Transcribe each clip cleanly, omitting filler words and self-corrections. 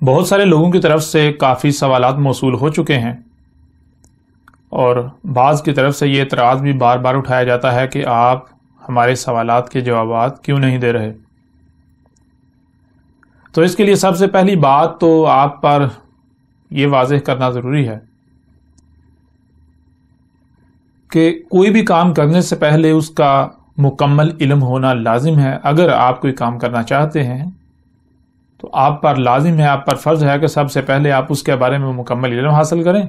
بہت سارے لوگوں کی طرف سے کافی سوالات موصول ہو چکے ہیں، اور بعض کی طرف سے یہ اعتراض بھی بار بار اٹھایا جاتا ہے کہ آپ ہمارے سوالات کے جوابات کیوں نہیں دے رہے۔ تو اس کے لیے سب سے پہلی بات تو آپ پر یہ واضح کرنا ضروری ہے کہ کوئی بھی کام کرنے سے پہلے اس کا مکمل علم ہونا لازم ہے۔ اگر آپ کوئی کام کرنا چاہتے ہیں تو آپ پر لازم ہے، آپ پر فرض ہے کہ سب سے پہلے آپ اس کے بارے میں مکمل علم حاصل کریں۔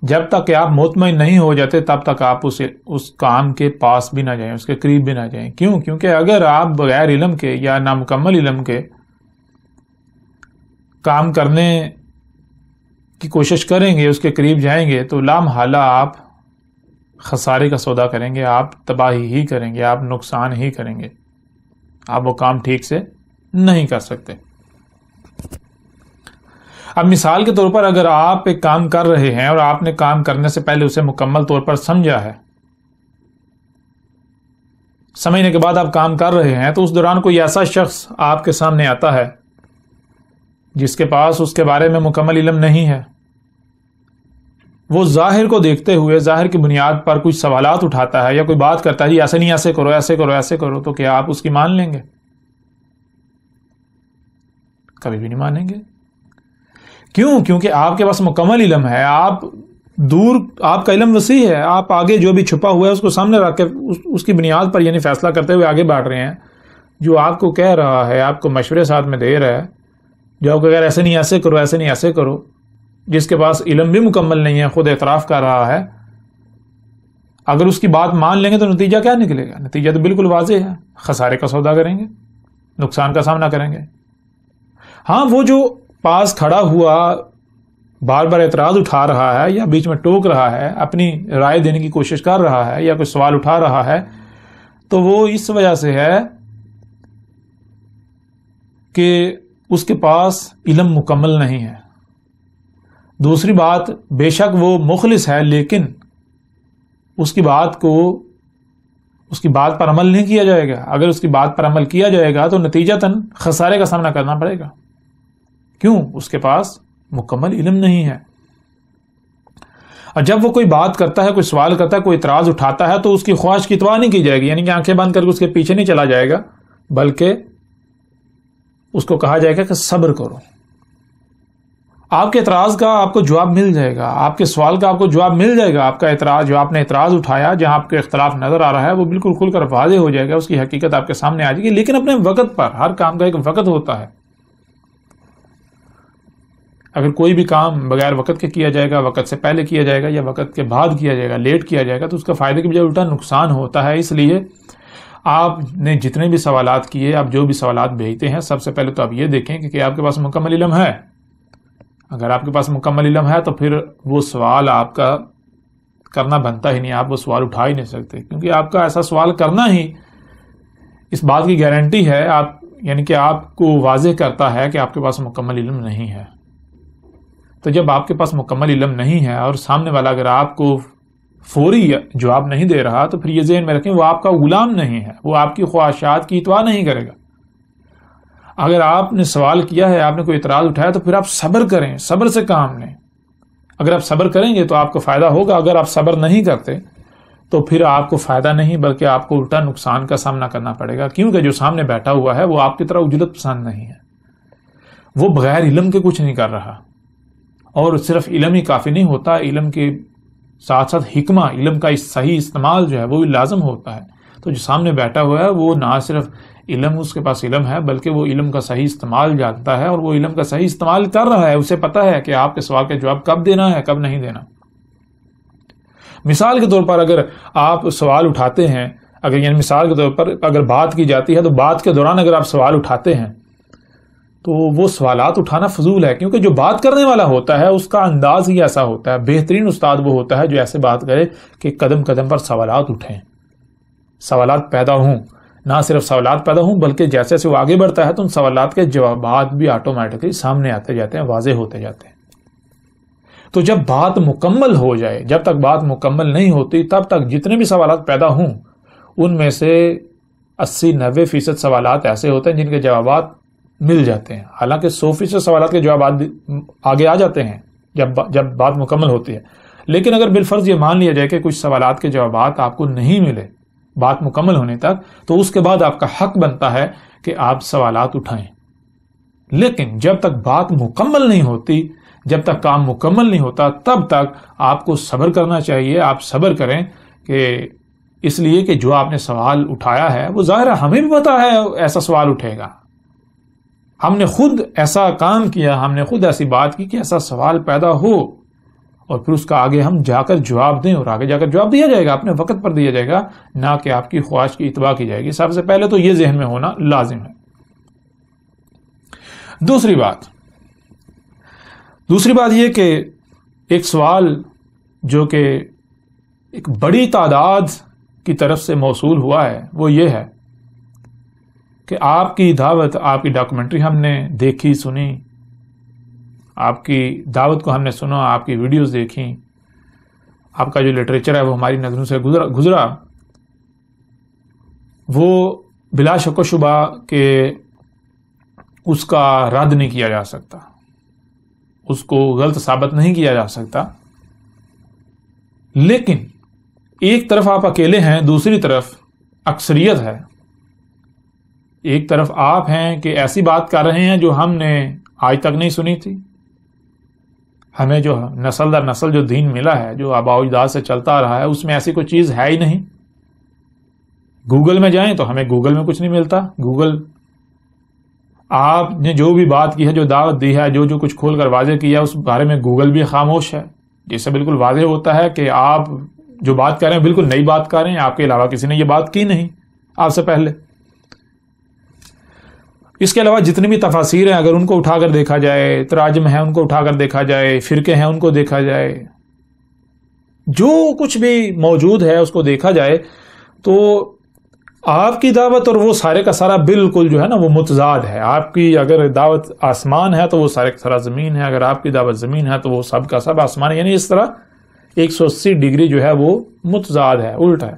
جب تک کہ آپ مطمئن نہیں ہو جاتے تب تک آپ اس کام کے پاس بھی نہ جائیں، اس کے قریب بھی نہ جائیں۔ کیوں؟ کیونکہ اگر آپ بغیر علم کے یا نامکمل علم کے کام کرنے کی کوشش کریں گے، اس کے قریب جائیں گے، تو لامحالہ آپ خسارے کا سودا کریں گے، آپ تباہی ہی کریں گے، آپ نقصان ہی کریں گے، آپ وہ کام ٹھیک سے نہیں کر سکتے۔ اب مثال کے طور پر اگر آپ ایک کام کر رہے ہیں اور آپ نے کام کرنے سے پہلے اسے مکمل طور پر سمجھا ہے، سمجھنے کے بعد آپ کام کر رہے ہیں، تو اس دوران کوئی ایسا شخص آپ کے سامنے آتا ہے جس کے پاس اس کے بارے میں مکمل علم نہیں ہے، وہ ظاہر کو دیکھتے ہوئے ظاہر کی بنیاد پر کچھ سوالات اٹھاتا ہے یا کوئی بات کرتا ہے، جی ایسے نہیں، ایسے کرو، ایسے کرو، ایسے کرو، تو کیا آپ اس کی مان لیں گے؟ کبھی بھی نہیں مانیں گے۔ کیوں؟ کیونکہ آپ کے پاس مکمل علم ہے، آپ کا علم وسیع ہے، آپ آگے جو بھی چھپا ہوا ہے اس کو سامنے رکھ کے اس کی بنیاد پر یعنی فیصلہ کرتے ہوئے آگے بڑھ رہے ہیں۔ جو آپ کو کہہ رہا ہے، آپ کو مشورے ساتھ میں دے رہا ہے، جو آپ کو اگر ایسے نہیں ایسے کرو، ایسے نہیں ایسے کرو، جس کے پاس علم بھی مکمل نہیں ہے، خود اعتراف کر رہا ہے، اگر اس کی بات مان لیں گے تو نتیجہ کیا نکلے گا؟ نتیجہ تو بالکل واضح ہے، خسارے کا سودا کریں گے، نقصان کا سامنا کریں گے۔ ہاں، وہ جو پاس کھڑا ہوا بار بار اعتراض اٹھا رہا ہے یا بیچ میں ٹوک رہا ہے، اپنی رائے دینے کی کوشش کر رہا ہے یا کوئی سوال اٹھا رہا ہے، تو وہ اس وجہ سے ہے کہ اس کے پاس علم مکمل نہیں ہے۔ دوسری بات، بے شک وہ مخلص ہے، لیکن اس کی بات پر عمل نہیں کیا جائے گا۔ اگر اس کی بات پر عمل کیا جائے گا تو نتیجتاً خسارے کا سامنا کرنا پڑے گا۔ کیوں؟ اس کے پاس مکمل علم نہیں ہے۔ اور جب وہ کوئی بات کرتا ہے، کوئی سوال کرتا ہے، کوئی اعتراض اٹھاتا ہے، تو اس کی خواہش کی اتباع نہیں کی جائے گی، یعنی کہ آنکھیں بند کر کے اس کے پیچھے نہیں چلا جائے گا، بلکہ اس کو کہا جائے گا کہ صبر کرو۔ آپ کے اعتراض کا آپ کو جواب مل جائے گا، آپ کے سوال کا آپ کو جواب مل جائے گا، آپ کا اعتراض جو آپ نے اعتراض اٹھایا، جہاں آپ کو اختلاف نظر آ رہا ہے، وہ بالکل کھل کر واضح ہو جائے گا، اس کی حقیقت آپ کے سامنے آ جائے گی، لیکن اپنے وقت پر۔ ہر کام کا ایک وقت ہوتا ہے۔ اگر کوئی بھی کام بغیر وقت کے کیا جائے گا، وقت سے پہلے کیا جائے گا یا وقت کے بعد کیا جائے گا، لیٹ کیا جائے گا، تو اس کا فائدے کی بجائے الٹا نقصان ہوتا ہے۔ اس لیے آپ نے جتنے بھی سوالات کیے، آپ جو بھی سوالات بھیجتے ہیں، سب سے پہلے تو آپ یہ دیکھیں کہ آپ کے پاس مکمل علم ہے۔ اگر آپ کے پاس مکمل علم ہے تو پھر وہ سوال آپ کا کرنا بنتا ہی نہیں، آپ وہ سوال اٹھا ہی نہیں سکتے، کیونکہ آپ کا ایسا سوال کرنا ہی اس بات کی گارنٹی ہے، یعنی کہ آپ کو واضح کرتا ہے کہ آپ کے پاس مکمل علم نہیں ہے۔ تو جب آپ کے پاس مکمل علم نہیں ہے اور سامنے والا اگر آپ کو فوری جواب نہیں دے رہا، تو پھر یہ ذہن میں رکھیں وہ آپ کا غلام نہیں ہے، وہ آپ کی خواہشات کی اتباع نہیں کرے گا۔ اگر آپ نے سوال کیا ہے، آپ نے کوئی اعتراض اٹھایا، تو پھر آپ صبر کریں، صبر سے کام لیں۔ اگر آپ صبر کریں گے تو آپ کو فائدہ ہوگا، اگر آپ صبر نہیں کرتے تو پھر آپ کو فائدہ نہیں بلکہ آپ کو الٹا نقصان کا سامنا کرنا پڑے گا، کیونکہ جو سامنے بیٹھا ہوا ہے وہ آپ کی طرح اجلت پسند نہیں ہے، وہ بغیر علم کے کچھ نہیں کر رہا۔ اور صرف علم ہی کافی نہیں ہوتا، علم کے ساتھ ساتھ حکمہ، علم کا صحیح استعمال جو ہے وہ بھی لازم ہوتا ہے۔ تو جو سامنے بیٹھا ہوا ہے وہ نہ صرف علم اس کے پاس علم ہے، بلکہ وہ علم کا صحیح استعمال جانتا ہے، اور وہ علم کا صحیح استعمال کر رہا ہے، اسے پتہ ہے کہ آپ کے سوال کا جواب کب دینا ہے، کب نہیں دینا۔ مثال کے طور پر اگر آپ سوال اٹھاتے ہیں، مثال کے طور پر اگر بات کی جاتی ہے تو بات کے دوران اگر آپ سوال اٹھاتے ہیں تو وہ سوالات اٹھانا فضول ہے، کیونکہ جو بات کرنے والا ہوتا ہے اس کا انداز ہی ایسا ہوتا ہے۔ بہترین استاد وہ ہوتا ہے جو ایسے بات کرے کہ قدم قدم پر سوالات اٹھیں، سوالات پیدا ہوں، نہ صرف سوالات پیدا ہوں بلکہ جیسے جیسے وہ آگے بڑھتا ہے تو ان سوالات کے جوابات بھی آٹومیٹکلی سامنے آتے جاتے ہیں، واضح ہوتے جاتے ہیں۔ تو جب بات مکمل ہو جائے، جب تک بات مکمل نہیں ہوتی تب تک جتنے بھی سوالات پیدا ہوں ان میں سے 80-90% سوالات ایسے ہوتے ہیں جن کے جوابات مل جاتے ہیں. حالانکہ 100% سوالات کے جوابات آگے آ جاتے ہیں جب بات مکمل ہوتی ہے. لیکن اگر بالفرض یہ مان لیا جائے کہ کچھ سوالات کے جوابات آپ کو نہیں ملے بات مکمل ہونے تک، تو اس کے بعد آپ کا حق بنتا ہے کہ آپ سوالات اٹھائیں. لیکن جب تک بات مکمل نہیں ہوتی، جب تک کام مکمل نہیں ہوتا، تب تک آپ کو صبر کرنا چاہیے. آپ صبر کریں کہ اس لیے کہ جو آپ نے سوال اٹھایا ہے وہ ظاہر ہے ہمیں بھی پتا ہے ایسا سوال اٹھے گا. ہم نے خود ایسا کام کیا، ہم نے خود ایسی بات کی کہ ایسا سوال پیدا ہو، اور پھر اس کا آگے ہم جا کر جواب دیں، اور آگے جا کر جواب دیا جائے گا، اپنے وقت پر دیا جائے گا، نہ کہ آپ کی خواہش کی اتباع کی جائے گی. سب سے پہلے تو یہ ذہن میں ہونا لازم ہے. دوسری بات یہ کہ ایک سوال جو کہ ایک بڑی تعداد کی طرف سے موصول ہوا ہے وہ یہ ہے کہ آپ کی دعوت، آپ کی ڈاکومنٹری ہم نے دیکھی سنی، آپ کی دعوت کو ہم نے سنا، آپ کی ویڈیوز دیکھیں، آپ کا جو لٹریچر ہے وہ ہماری نظروں سے گزرا، وہ بلا شک و شبہ کہ اس کا رد نہیں کیا جا سکتا، اس کو غلط ثابت نہیں کیا جا سکتا. لیکن ایک طرف آپ اکیلے ہیں، دوسری طرف اکثریت ہے. ایک طرف آپ ہیں کہ ایسی بات کر رہے ہیں جو ہم نے آج تک نہیں سنی تھی. ہمیں جو نسل در نسل جو دین ملا ہے، جو آباء و اجداد سے چلتا آ رہا ہے، اس میں ایسی کوئی چیز ہے ہی نہیں. گوگل میں جائیں تو ہمیں گوگل میں کچھ نہیں ملتا. گوگل آپ نے جو بھی بات کی ہے، جو دعوت دی ہے، جو کچھ کھول کر واضح کیا، اس بارے میں گوگل بھی خاموش ہے. جس سے بالکل واضح ہوتا ہے کہ آپ جو بات کر رہے ہیں بالکل نئی بات کر رہے ہیں، آپ کے علاوہ کسی نے یہ بات کی نہیں آپ سے پہلے. اس کے علاوہ جتنی بھی تفاسیر ہیں اگر ان کو اٹھا کر دیکھا جائے، تراجم ہیں ان کو اٹھا کر دیکھا جائے، فرقے ہیں ان کو دیکھا جائے، جو کچھ بھی موجود ہے اس کو دیکھا جائے، تو آپ کی دعوت اور وہ سارے کا سارا بالکل جو ہے نا وہ متضاد ہے. آپ کی اگر دعوت آسمان ہے تو وہ سارے کا سارا زمین ہے، اگر آپ کی دعوت زمین ہے تو وہ سب کا سب آسمان ہے. یعنی اس طرح 180 ڈگری جو ہے وہ متضاد ہے، الٹ ہے.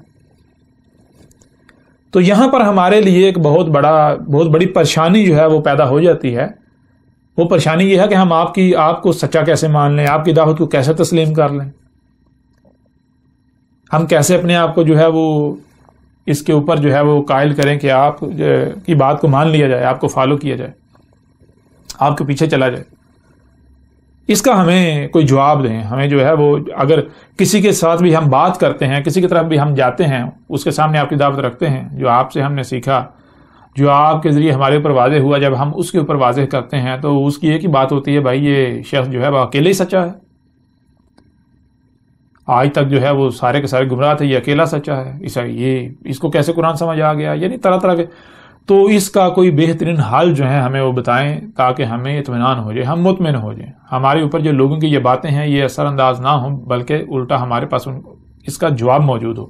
تو یہاں پر ہمارے لیے ایک بہت بڑی پریشانی جو ہے وہ پیدا ہو جاتی ہے. وہ پریشانی یہ ہے کہ ہم آپ کو سچا کیسے مان لیں، آپ کی دعوت کو کیسے تسلیم کر لیں، ہم کیسے اپنے آپ کو جو ہے وہ اس کے اوپر جو ہے وہ قائل کریں کہ آپ کی بات کو مان لیا جائے، آپ کو فالو کیا جائے، آپ کے پیچھے چلا جائے. اس کا ہمیں کوئی جواب دیں. ہمیں جو ہے وہ اگر کسی کے ساتھ بھی ہم بات کرتے ہیں، کسی کی طرف بھی ہم جاتے ہیں، اس کے سامنے آپ کی دعوت رکھتے ہیں، جو آپ سے ہم نے سیکھا، جو آپ کے ذریعے ہمارے اوپر واضح ہوا، جب ہم اس کے اوپر واضح کرتے ہیں تو اس کی ایک ہی بات ہوتی ہے، بھائی یہ شخص جو ہے وہ اکیلے ہی سچا ہے. آج تک جو ہے وہ سارے کے سارے گمراہ تھے، یہ اکیلا سچا ہے. اس کو کیسے قرآن سمجھ آ گیا؟ یعنی طرح طرح کے. تو اس کا کوئی بہترین حل جو ہے ہمیں وہ بتائیں تاکہ ہمیں اطمینان ہو جائے، ہم مطمئن ہو جائیں. ہمارے اوپر جو لوگوں کی یہ باتیں ہیں یہ اثر انداز نہ ہوں، بلکہ الٹا ہمارے پاس اس کا جواب موجود ہو.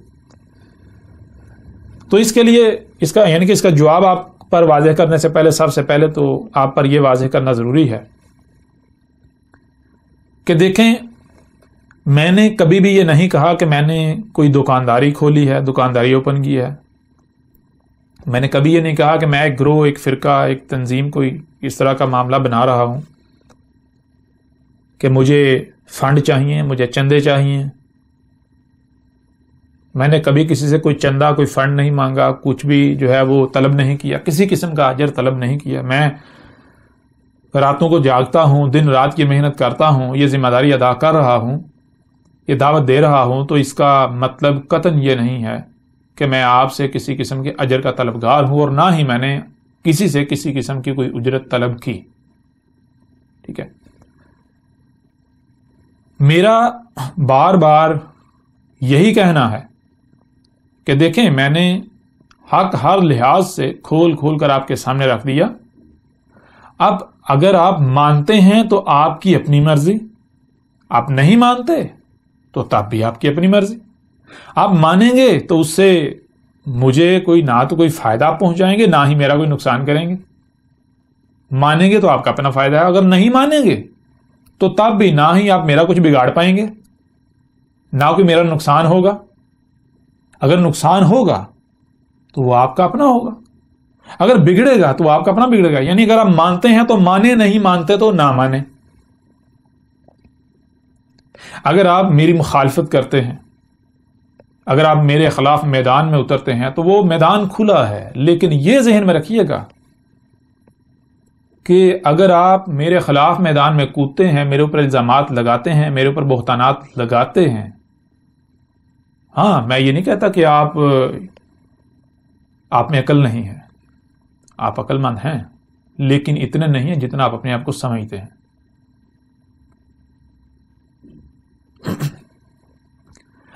تو اس کے لیے یعنی کہ اس کا جواب آپ پر واضح کرنے سے پہلے سب سے پہلے تو آپ پر یہ واضح کرنا ضروری ہے کہ دیکھیں، میں نے کبھی بھی یہ نہیں کہا کہ میں نے کوئی دکانداری کھولی ہے، دکانداری اوپن کی ہے. میں نے کبھی یہ نہیں کہا کہ میں ایک گروہ، ایک فرقہ، ایک تنظیم کوئی اس طرح کا معاملہ بنا رہا ہوں کہ مجھے فنڈ چاہیے، مجھے چندے چاہیے. میں نے کبھی کسی سے کوئی چندہ، کوئی فنڈ نہیں مانگا، کچھ بھی جو ہے وہ طلب نہیں کیا، کسی قسم کا اجر طلب نہیں کیا. میں راتوں کو جاگتا ہوں، دن رات کی محنت کرتا ہوں، یہ ذمہ داری ادا کر رہا ہوں، یہ دعوت دے رہا ہوں. تو اس کا مطلب قطعاً یہ نہیں ہے کہ میں آپ سے کسی قسم کے اجر کا طلبگار ہوں، اور نہ ہی میں نے کسی سے کسی قسم کی کوئی اجرت طلب کی. ٹھیک ہے. میرا بار بار یہی کہنا ہے کہ دیکھیں، میں نے حق ہر لحاظ سے کھول کھول کر آپ کے سامنے رکھ دیا. اب اگر آپ مانتے ہیں تو آپ کی اپنی مرضی، آپ نہیں مانتے تو تب بھی آپ کی اپنی مرضی. آپ مانیں گے تو اس سے مجھے نہ تو کوئی فائدہ آپ پہنچائیں گے، نہ ہی میرا کوئی نقصان کریں گے. مانیں گے تو آپ کا اپنا فائدہ ہے، اگر نہیں مانیں گے تو تب بھی نہ ہی آپ میرا کچھ بگاڑ پائیں گے، نہ کوئی میرا نقصان ہوگا. اگر نقصان ہوگا تو وہ آپ کا اپنا ہوگا. اگر بگڑے گا تو آپ کا اپنا بگڑے گا. یعنی اگر آپ مانتے ہیں تو مانے، نہیں مانتے تو نہ مانے. اگر آپ میری مخالفت کرتے ہیں، اگر آپ میرے خلاف میدان میں اترتے ہیں تو وہ میدان کھلا ہے، لیکن یہ ذہن میں رکھیے گا کہ اگر آپ میرے خلاف میدان میں کودتے ہیں، میرے اوپر الزامات لگاتے ہیں، میرے اوپر بہتانات لگاتے ہیں، ہاں میں یہ نہیں کہتا کہ آپ میں عقل نہیں ہے، آپ عقل مند ہیں، لیکن اتنے نہیں ہیں جتنا آپ اپنے آپ کو سمجھتے ہیں.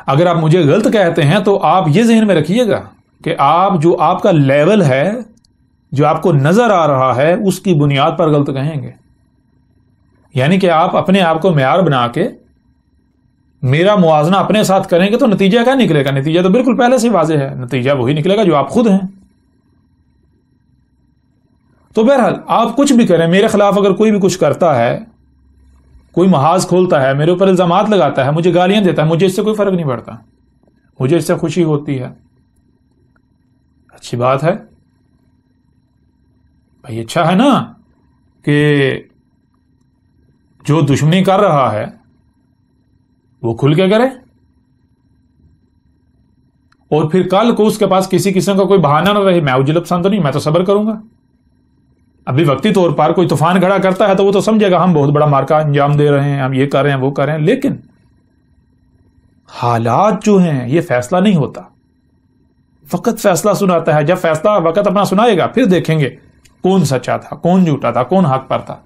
اگر آپ مجھے غلط کہتے ہیں تو آپ یہ ذہن میں رکھیے گا کہ آپ کا لیول ہے، جو آپ کو نظر آ رہا ہے، اس کی بنیاد پر غلط کہیں گے. یعنی کہ آپ اپنے آپ کو معیار بنا کے میرا موازنہ اپنے ساتھ کریں گے تو نتیجہ کیا نکلے گا؟ نتیجہ تو بالکل پہلے سے واضح ہے، نتیجہ وہی نکلے گا جو آپ خود ہیں. تو بہرحال آپ کچھ بھی کریں، میرے خلاف اگر کوئی بھی کچھ کرتا ہے، کوئی محاذ کھولتا ہے، میرے اوپر الزامات لگاتا ہے، مجھے گالیاں دیتا ہے، مجھے اس سے کوئی فرق نہیں پڑتا، مجھے اس سے خوشی ہوتی ہے. اچھی بات ہے بھائی، اچھا ہے نا کہ جو دشمنی کر رہا ہے وہ کھل کے کرے، اور پھر کل کو اس کے پاس کسی قسم کا کوئی بہانہ نہ رہے. میں عجلب پسند تو نہیں، میں تو صبر کروں گا. ابھی وقتی طور پر کوئی طوفان کھڑا کرتا ہے تو وہ تو سمجھے گا ہم بہت بڑا مارکا انجام دے رہے ہیں، ہم یہ کر رہے ہیں وہ کر رہے ہیں، لیکن حالات جو ہیں یہ فیصلہ نہیں ہوتا، وقت فیصلہ سناتا ہے. جب فیصلہ وقت اپنا سنائے گا پھر دیکھیں گے کون سچا تھا، کون جھوٹا تھا، کون حق پر تھا،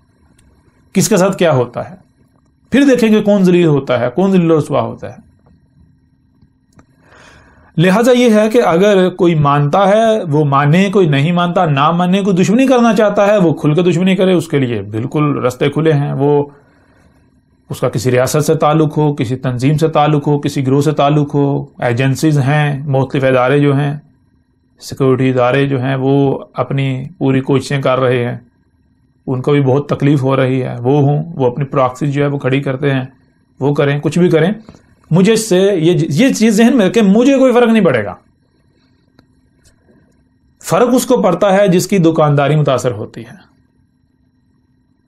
کس کے ساتھ کیا ہوتا ہے. پھر دیکھیں گے کون ذلیل ہوتا ہے، کون ذلیل و رسوا ہوتا ہے. لہذا یہ ہے کہ اگر کوئی مانتا ہے وہ مانے، کوئی نہیں مانتا نہ مانے. کوئی دشمنی کرنا چاہتا ہے وہ کھل کے دشمنی کرے، اس کے لیے بالکل رستے کھلے ہیں. وہ اس کا کسی ریاست سے تعلق ہو، کسی تنظیم سے تعلق ہو، کسی گروہ سے تعلق ہو، ایجنسیز ہیں، مختلف ادارے جو ہیں، سیکورٹی ادارے جو ہیں وہ اپنی پوری کوششیں کر رہے ہیں، ان کو بھی بہت تکلیف ہو رہی ہے، وہ اپنی پراکسی جو ہے وہ کھڑی کرتے ہیں، وہ کریں، کچھ بھی کریں. مجھے اس سے یہ چیز ذہن میں رکھیں، مجھے کوئی فرق نہیں پڑے گا. فرق اس کو پڑتا ہے جس کی دکانداری متاثر ہوتی ہے،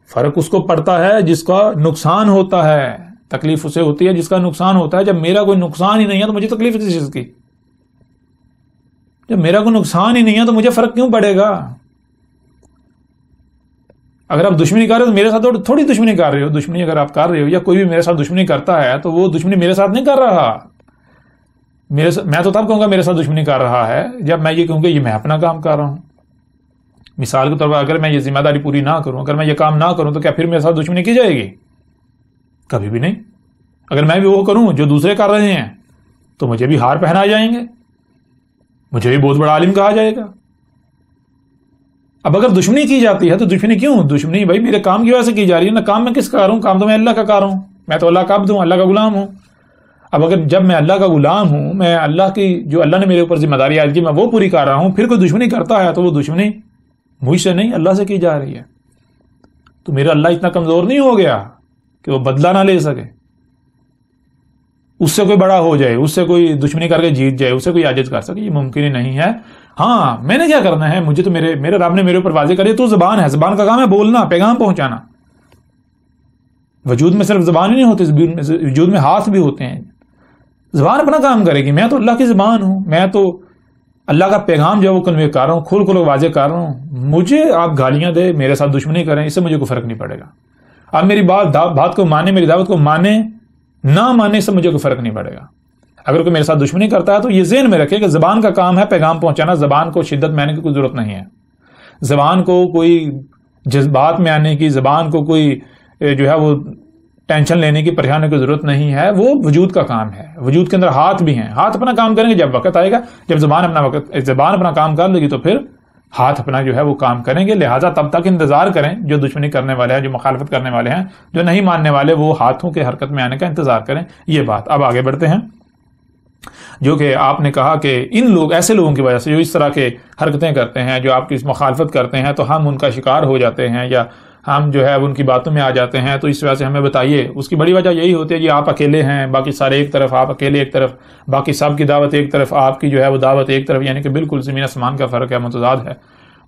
فرق اس کو پڑتا ہے جس کا نقصان ہوتا ہے. تکلیف اسے ہوتی ہے جس کا نقصان ہوتا ہے. جب میرا کوئی نقصان ہی نہیں ہے تو مجھے تکلیف کس چیز کی؟ جب میرا کوئی نقصان ہی نہیں ہے تو مجھے فرق کیوں پڑے گا؟ اگر آپ دشمنی کر رہے ہو تو میرے ساتھ تھوڑی دشمنی کر رہے ہو. دشمنی اگر آپ کر رہے ہو یا کوئی بھی میرے ساتھ دشمنی کرتا ہے تو وہ دشمنی میرے ساتھ نہیں کر رہا. میں تو تب کہوں گا میرے ساتھ دشمنی کر رہا ہے جب میں یہ کہوں گا یہ میں اپنا کام کر رہا ہوں. مثال کے طور پر اگر میں یہ ذمہ داری پوری نہ کروں، اگر میں یہ کام نہ کروں تو کیا پھر میرے ساتھ دشمنی کی جائے گی؟ کبھی بھی نہیں. اگر میں بھی وہ کروں جو دوسرے کر رہے ہیں تو مجھے بھی ہار پہنائے جائیں گے، مجھے بھی بہت بڑا عالم کہا جائے گا. اب اگر دشمنی کی جاتی ہے تو دشمنی کیوں؟ دشمنی بھائی میرے کام کی وجہ سے کی جا رہی ہے نا. کام میں کس کا کر رہا ہوں؟ کام تو میں اللہ کا کر رہا ہوں. میں تو اللہ کا عبد ہوں، اللہ کا غلام ہوں. اب اگر جب میں اللہ کا غلام ہوں، میں اللہ کی جو اللہ نے میرے اوپر ذمہ داری عائد کی میں وہ پوری کر رہا ہوں، پھر کوئی دشمنی کرتا ہے تو وہ دشمنی مجھ سے نہیں اللہ سے کی جا رہی ہے. تو میرا اللہ اتنا کمزور نہیں ہو گیا کہ وہ بدلہ نہ لے سکے، اس سے کوئی بڑا ہو جائے، اس سے کوئی دشمنی کر کے جیت جائے، اس سے کوئی عاجز کر سکے. یہ ممکن ہی نہیں ہے. ہاں میں نے کیا کرنا ہے؟ مجھے تو میرے رب نے میرے اوپر واضح کری تو زبان ہے، زبان کا کام ہے بولنا، پیغام پہنچانا. وجود میں صرف زبان ہی نہیں ہوتی، وجود میں ہاتھ بھی ہوتے ہیں. زبان اپنا کام کرے گی. میں تو اللہ کی زبان ہوں، میں تو اللہ کا پیغام جو ہے وہ کنوے کر رہا ہوں، کھول واضح کر رہا ہوں. مجھے آپ گالیاں دے، میرے ساتھ دشمنی کریں، اس سے مجھے کوئی فرق نہیں پڑے گا. آپ میری بات کو مانے، میری دعوت کو مانے، نہ مانے سے مجھے کوئی فرق نہیں پڑے گا. اگر کوئی میرے ساتھ دشمنی کرتا ہے تو یہ ذہن میں رکھے کہ زبان کا کام ہے پیغام پہنچانا. زبان کو شدت میں آنے کی کوئی ضرورت نہیں ہے، زبان کو کوئی جذبات میں آنے کی، زبان کو کوئی جو ہے وہ ٹینشن لینے کی، پریشانی کی ضرورت نہیں ہے. وہ وجود کا کام ہے. وجود کے اندر ہاتھ بھی ہیں، ہاتھ اپنا کام کریں گے. جب وقت آئے گا، جب زبان اپنا کام کر لے گی تو پھر ہاتھ اپنا جو ہے وہ کام کریں گے. لہٰذا تب تک انتظار کریں. جو دشمنی کرنے والے ہیں، جو مخالفت کرنے والے ہیں، جو نہیں ماننے والے، وہ ہاتھوں کے حرکت میں آنے کا انتظار کریں. یہ بات. اب آگے بڑھتے ہیں. جو کہ آپ نے کہا کہ ایسے لوگوں کی وجہ سے جو اس طرح کے حرکتیں کرتے ہیں، جو آپ کی مخالفت کرتے ہیں، تو ہم ان کا شکار ہو جاتے ہیں یا ہم جو ہے ان کی باتوں میں آ جاتے ہیں. تو اس وجہ سے ہمیں بتائیے. اس کی بڑی وجہ یہی ہوتی ہے کہ آپ اکیلے ہیں، باقی سارے ایک طرف، آپ اکیلے ایک طرف، باقی سب کی دعوت ایک طرف، آپ کی جو ہے وہ دعوت ایک طرف. یعنی کہ بالکل زمین آسمان کا فرق ہے، متضاد ہے.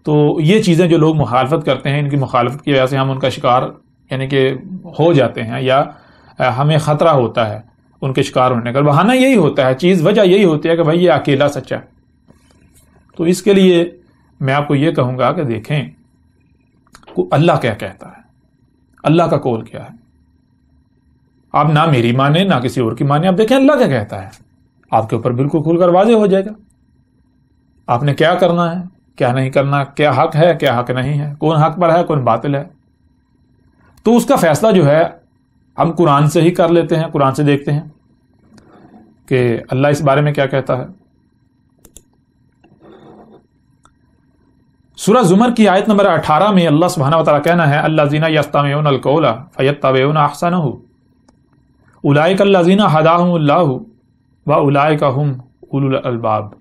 تو یہ چیزیں جو لوگ مخالفت کرتے ہیں، ان کی مخالفت کی وجہ سے ہم ان کا شکار یعنی کہ ہو جاتے ہیں، یا ہمیں خطرہ ہوتا ہے ان کے شکار ہونے کا. بہانہ یہی ہوتا ہے، وجہ یہی ہوتی ہے کہ بھائی یہ اکیلا سچا. تو اس کے لیے میں آپ کو یہ کہوں گا کہ دیکھیں اللہ کیا کہتا ہے، اللہ کا قول کیا ہے. آپ نہ میری مانیں نہ کسی اور کی مانیں، آپ دیکھیں اللہ کیا کہتا ہے، آپ کے اوپر بالکل کھل کر واضح ہو جائے گا آپ نے کیا کرنا ہے کیا نہیں کرنا، کیا حق ہے کیا حق نہیں ہے، کون حق پر ہے کون باطل ہے. تو اس کا فیصلہ جو ہے ہم قرآن سے ہی کر لیتے ہیں، قرآن سے دیکھتے ہیں کہ اللہ اس بارے میں کیا کہتا ہے. سورہ زمر کی آیت نمبر 18 میں اللہ سبحانہ وتعالی کہنا ہے الذین یستمعون القول فیتبعون احسنہ اولئک الذین ھداھم اللہ واولئک ھم اولو الالباب.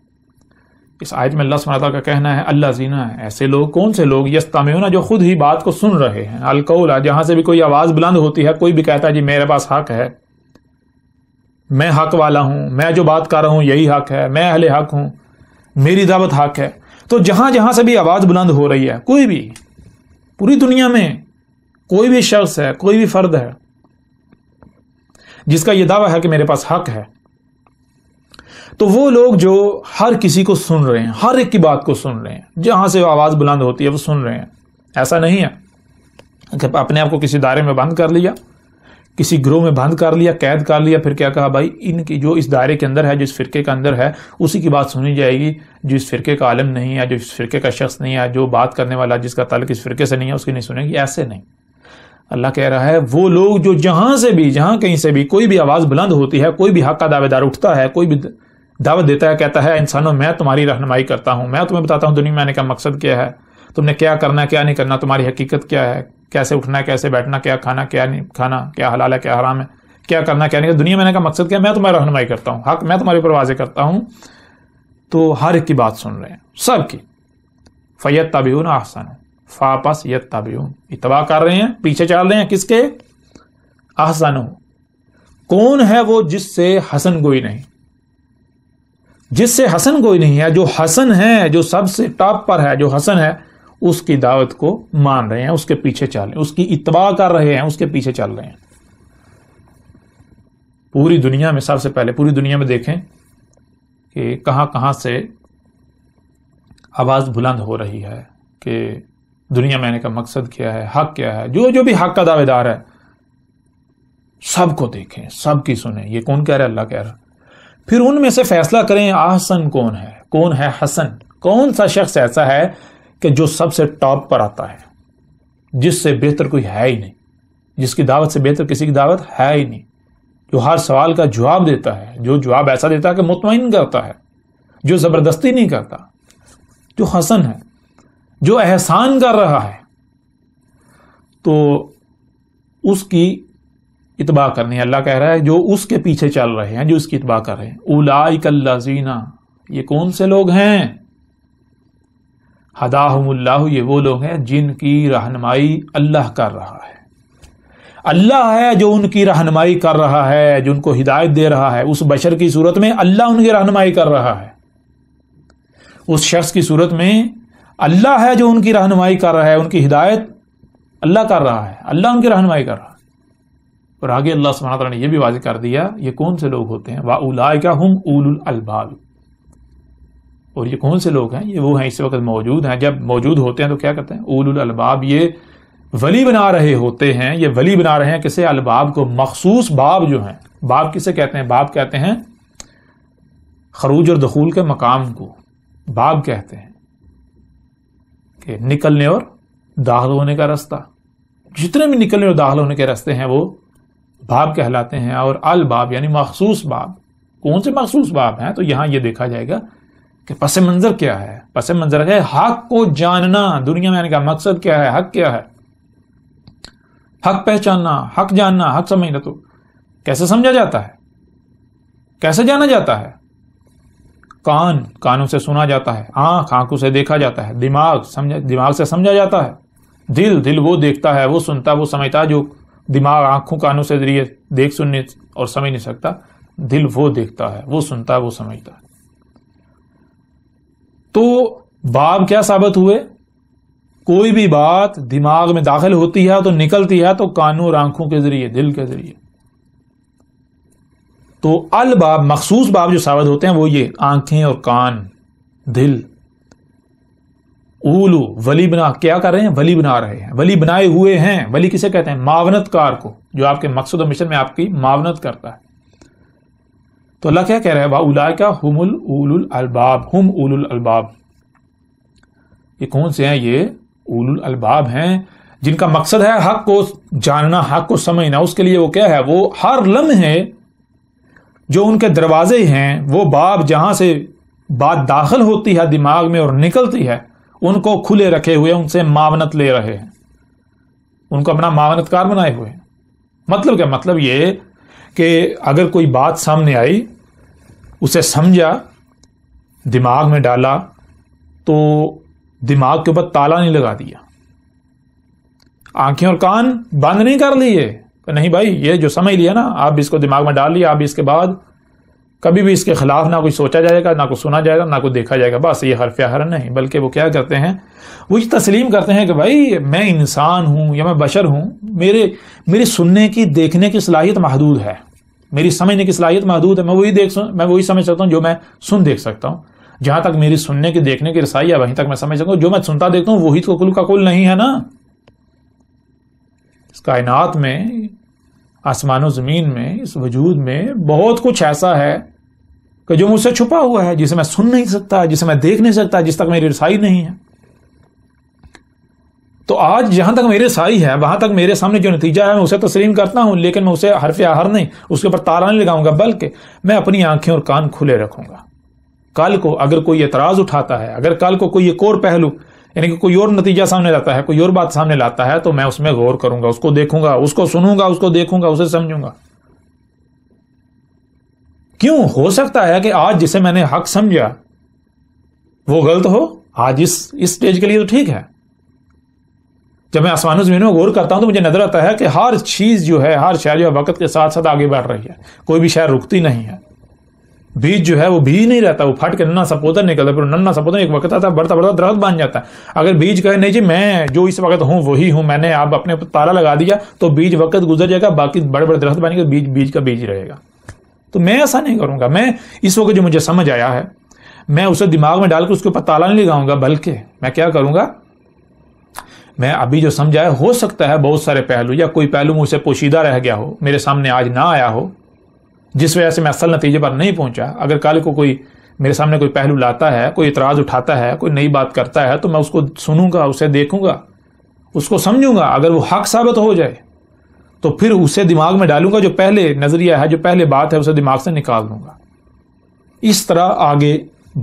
اس آیت میں اللہ سبحانہ وتعالی کا کہنا ہے الذین، ایسے لوگ، کون سے لوگ، یستمعون، جو خود ہی بات کو سن رہے ہیں، القول، جہاں سے بھی کوئی آواز بلند ہوتی ہے، کوئی بھی کہتا ہے جی میرے پاس حق ہے، میں حق والا ہوں، میں جو بات کر رہا ہوں یہی حق ہے، میں اہل حق ہوں، میری دعوت حق ہے. تو جہاں جہاں سے بھی آواز بلند ہو رہی ہے، کوئی بھی پوری دنیا میں کوئی بھی شخص ہے، کوئی بھی فرد ہے جس کا یہ دعویٰ ہے کہ میرے پاس حق ہے، تو وہ لوگ جو ہر کسی کو سن رہے ہیں، ہر ایک کی بات کو سن رہے ہیں، جہاں سے آواز بلند ہوتی ہے وہ سن رہے ہیں. ایسا نہیں ہے کہ اپنے آپ کو کسی دائرے میں بند کر لیا، کسی گروہ میں بند کر لیا، قید کر لیا، پھر کیا کہا بھائی ان کی جو اس دائرے کے اندر ہے، جو اس فرقے کے اندر ہے، اسی کی بات سنی جائے گی. جو اس فرقے کا عالم نہیں ہے، جو اس فرقے کا شخص نہیں ہے، جو بات کرنے والا جس کا تعلق اس فرقے سے نہیں ہے، اس کی نہیں سنیں گی. ایسے نہیں. اللہ کہہ رہا ہے وہ لوگ جو جہاں سے بھی، جہاں کہیں سے بھی کوئی بھی آواز بلند ہوتی ہے، کوئی بھی حق کا دعوے دار اٹھتا ہے، کوئی بھی دعوت دیتا ہے، کہتا ہے انسانوں میں تمہاری رہنمائی کرتا ہوں، میں تمہیں بتاتا ہوں دنیا میں آنے کا مقصد کیا ہے، تم نے کیا کرنا ہے کیا نہیں کرنا، تمہاری حقیقت کیا ہے، کیسے اٹھنا ہے کیسے بیٹھنا، کیا کھانا کیا نہیں کھانا، کیا حلال ہے کیا حرام ہے، کیا کرنا کیا نہیں کرنا، دنیا میں آنے کا مقصد کیا ہے، میں تمہاری رہنمائی کرتا ہوں، حق میں تمہارے اوپر واضح کرتا ہوں. تو ہر ایک کی بات سن رہے ہیں، سب کی. فیتبعون احسنہ، فاپس یتبعون، اتباع کر رہے ہیں، پیچھے چل رہے ہیں کس کے؟ احسنہ. کون ہے وہ جس سے حسن گوئی نہیں، جس سے حسن گوئی نہیں ہے، جو حسن ہے، جو سب سے ٹاپ پر ہے، جو حسن ہے، اس کی دعوت کو مان رہے ہیں، اس کے پیچھے چل رہے ہیں، اس کی اتباع کر رہے ہیں، اس کے پیچھے چل رہے ہیں. پوری دنیا میں سب سے پہلے پوری دنیا میں دیکھیں کہ کہاں کہاں سے آواز بلند ہو رہی ہے کہ دنیا میں آنے کا مقصد کیا ہے، حق کیا ہے. جو بھی حق کا دعوے دار ہے سب کو دیکھیں، سب کی سنیں. یہ کون کہہ رہا ہے؟ اللہ کہہ رہا. پھر ان میں سے فیصلہ کریں احسن کون ہے، کون ہے حسن، کون سا شخص ایسا ہے کہ جو سب سے ٹاپ پر آتا ہے، جس سے بہتر کوئی ہے ہی نہیں، جس کی دعوت سے بہتر کسی کی دعوت ہے ہی نہیں، جو ہر سوال کا جواب دیتا ہے، جو جواب ایسا دیتا ہے کہ مطمئن کرتا ہے، جو زبردستی نہیں کرتا، جو حسن ہے، جو احسان کر رہا ہے. تو اس کی اتباع کرنی ہے. اللہ کہہ رہا ہے جو اس کے پیچھے چل رہے ہیں، جو اس کی اتباع کر رہے ہیں. اولئک الذین، یہ کون سے لوگ ہیں؟ ھداھم اللہ، یہ وہ لوگ ہیں جن کی رہنمائی اللہ کر رہا ہے. اللہ ہے جو ان کی رہنمائی کر رہا ہے، جو ان کو ہدایت دے رہا ہے. اس بشر کی صورت میں اللہ ان کی رہنمائی کر رہا ہے، اس شخص کی صورت میں اللہ ہے جو ان کی رہنمائی کر رہا ہے، ان کی ہدایت اللہ کر رہا ہے، اللہ ان کی رہنمائی کر رہا ہے. اور آگے اللہ سبحانہ وتعالیٰ نے یہ بھی واضح کر دیا یہ کون سے لوگ ہوتے ہیں. وَأُولَٰئِكَ هُمْ أُولُو الْأَلْبَابِ، اور یہ کون سے لوگ ہیں؟ یہ وہ ہیں اس وقت موجود ہیں. جب موجود ہوتے ہیں تو کیا کرتے ہیں؟ اولو الالباب، یہ ولی بنا رہے ہوتے ہیں. یہ ولی بنا رہے ہیں کسے؟ الباب کو. مخصوص باب جو ہیں، باب کسے کہتے ہیں؟ باب کہتے ہیں خروج اور دخول کے مقام کو باب کہتے ہیں، کہ نکلنے اور داخل ہونے کا راستہ. جتنے بھی نکلنے اور داخل ہونے کے راستے ہیں وہ باب کہلاتے ہیں. اور الباب یعنی مخصوص باب. کون سے مخصوص باب ہیں؟ تو یہاں یہ دیکھا جائے گا کہ پس منظر کیا ہے. پس منظر ہے حق کو جاننا. دنیا میں آنے کا مقصد کیا ہے، حق کیا ہے، حق پہچاننا، حق جاننا، حق سمجھنا. تو کیسے سمجھا جاتا ہے، کیسے جانا جاتا ہے؟ کان، کانوں سے سنا جاتا ہے. آنکھ، آنکھوں سے دیکھا جاتا ہے. دماغ، دماغ سے سمجھا جاتا ہے. دل وہ دیکھتا ہے، وہ سنتا ہے، وہ سمجھتا ہے. جو دماغ آنکھوں کانوں سے ذریعے دیکھ سننے اور سمجھ نہیں سکتا، دل وہ دیکھتا ہے، وہ سنتا ہے، وہ سمجھتا ہے. تو باب کیا ثابت ہوئے؟ کوئی بھی بات دماغ میں داخل ہوتی ہے تو نکلتی ہے تو کانوں اور آنکھوں کے ذریعے، دل کے ذریعے. تو الباب مخصوص باب جو ثابت ہوتے ہیں وہ یہ آنکھیں اور کان، دل. اولو ولی بنا کیا کر رہے ہیں؟ ولی بنا رہے ہیں، ولی بنائے ہوئے ہیں. ولی کسے کہتے ہیں؟ معاونت کار کو، جو آپ کے مقصد و مشن میں آپ کی معاونت کرتا ہے. تو اللہ کیا کہہ رہا ہے؟ وَأُولَٰئِكَ هُمُ الْأُولُو الْأَلْبَابِ، ہم اولو الالباب. یہ کون سے ہیں؟ یہ اولو الالباب ہیں جن کا مقصد ہے حق کو جاننا، حق کو سمجھنا. اس کے لیے وہ کیا ہے؟ وہ ہر لمحے جو ان کے دروازے ہیں، وہ باب جہاں سے بات داخل ہوتی ہے دماغ میں اور نکلتی ہے، ان کو کھلے رکھے ہوئے، ان سے معاونت لے رہے ہیں، ان کو اپنا معاونت کار بنائے ہوئے ہیں. مطلب کیا؟ مطلب یہ کہ اگر کوئی بات سامنے آئی، اسے سمجھا، دماغ میں ڈالا، تو دماغ کے اوپر تالا نہیں لگا دیا، آنکھیں اور کان بند نہیں کر لیے کہ نہیں بھائی یہ جو سمجھ لیا نا، آپ اس کو دماغ میں ڈال لیا، آپ اس کے بعد کبھی بھی اس کے خلاف نہ کوئی سوچا جائے گا، نہ کوئی سنا جائے گا، نہ کوئی دیکھا جائے گا. بس یہ حرف حر نہیں، بلکہ وہ کیا کرتے ہیں؟ وہ یہ تسلیم کرتے ہیں کہ بھائی میں انسان ہوں یا میں بشر ہوں، میری سننے کی، دیکھنے کی صلاحیت محدود ہے، میری سمجھنے کی صلاحیت محدود ہے. میں وہی سمجھ سکتا ہوں جو میں سن دیکھ سکتا ہوں. جہاں تک میری سننے کی، دیکھنے کی رسائی ہے وہیں تک میں سمجھ سکتا ہوں. جو میں سنتا دیکھتا ہوں وہی تو کل کا کل نہیں ہے نا. اس کائنات میں، آسمان و زمین میں، اس وجود میں بہت کچھ ایسا ہے کہ جو مجھ سے چھپا ہوا ہے، جسے میں سن نہیں سکتا، جسے میں دیکھ نہیں سکتا، جس تک میری رسائی نہیں ہے. تو آج جہاں تک میری رسائی ہے وہاں تک میرے سامنے جو نتیجہ ہے میں اسے تسلیم کرتا ہوں، لیکن میں اسے حرف آہر نہیں، اس کے اوپر تالا نہیں لگاؤں گا، بلکہ میں اپنی آنکھیں اور کان کھلے رکھوں گا. کل کو اگر کوئی اعتراض اٹھاتا ہے، اگر کل کو کوئی ایک اور پہلو، یعنی کہ کوئی اور نتیجہ سامنے لاتا ہے، کوئی اور بات سامنے لاتا ہے، تو میں اس میں غور کروں گا، اس کو دیکھوں گا، اس کو سنوں گا، اس کو دیکھوں گا، اسے سمجھوں گا. کیوں؟ ہو سکتا ہے کہ آج جسے میں نے حق سمجھا وہ غلط ہو. آج اس سٹیج کے لیے تو ٹھیک ہے. جب میں آسمان و زمین میں غور کرتا ہوں تو مجھے نظر آتا ہے کہ ہر چیز جو ہے، ہر شے جو ہے وقت کے ساتھ ساتھ آگے بڑھ رہی ہے، کوئی بھی شے رکتی نہیں ہے. بیج جو ہے وہ بیج نہیں رہتا، وہ پھٹ کے ننا سا پودا نکلتا ہے، پھر ننا سا پودا ایک وقت آتا ہے بڑھتا بڑھتا درخت بن جاتا ہے. اگر بیج کہے نہیں جی میں جو اس وقت ہوں وہی ہوں، میں نے آپ اپنے تالا لگا دیا، تو بیج وقت گزر جائے گا، باقی بڑے بڑے درخت بنے گا، بیج کا بیج رہے گا. تو میں ایسا نہیں کروں گا. میں اس وقت جو مجھے سمجھ آیا ہے میں اسے دماغ میں ڈال کے اس کے اوپر تالا نہیں لگاؤں گا، بلکہ میں کیا کروں گا؟ میں ابھی جو سمجھا ہے، ہو سکتا ہے بہت سارے پہلو یا کوئی پہلو مجھ سے پوشیدہ رہ گیا ہو، میرے سامنے آج نہ آیا ہو، جس وجہ سے میں اصل نتیجے پر نہیں پہنچا. اگر کل کو کوئی میرے سامنے کوئی پہلو لاتا ہے، کوئی اعتراض اٹھاتا ہے، کوئی نئی بات کرتا ہے، تو میں اس کو سنوں گا، اسے دیکھوں گا، اس کو سمجھوں گا. اگر وہ حق ثابت ہو جائے تو پھر اسے دماغ میں ڈالوں گا، جو پہلے نظریہ ہے، جو پہلے بات ہے، اسے دماغ سے نکال دوں گا. اس طرح آگے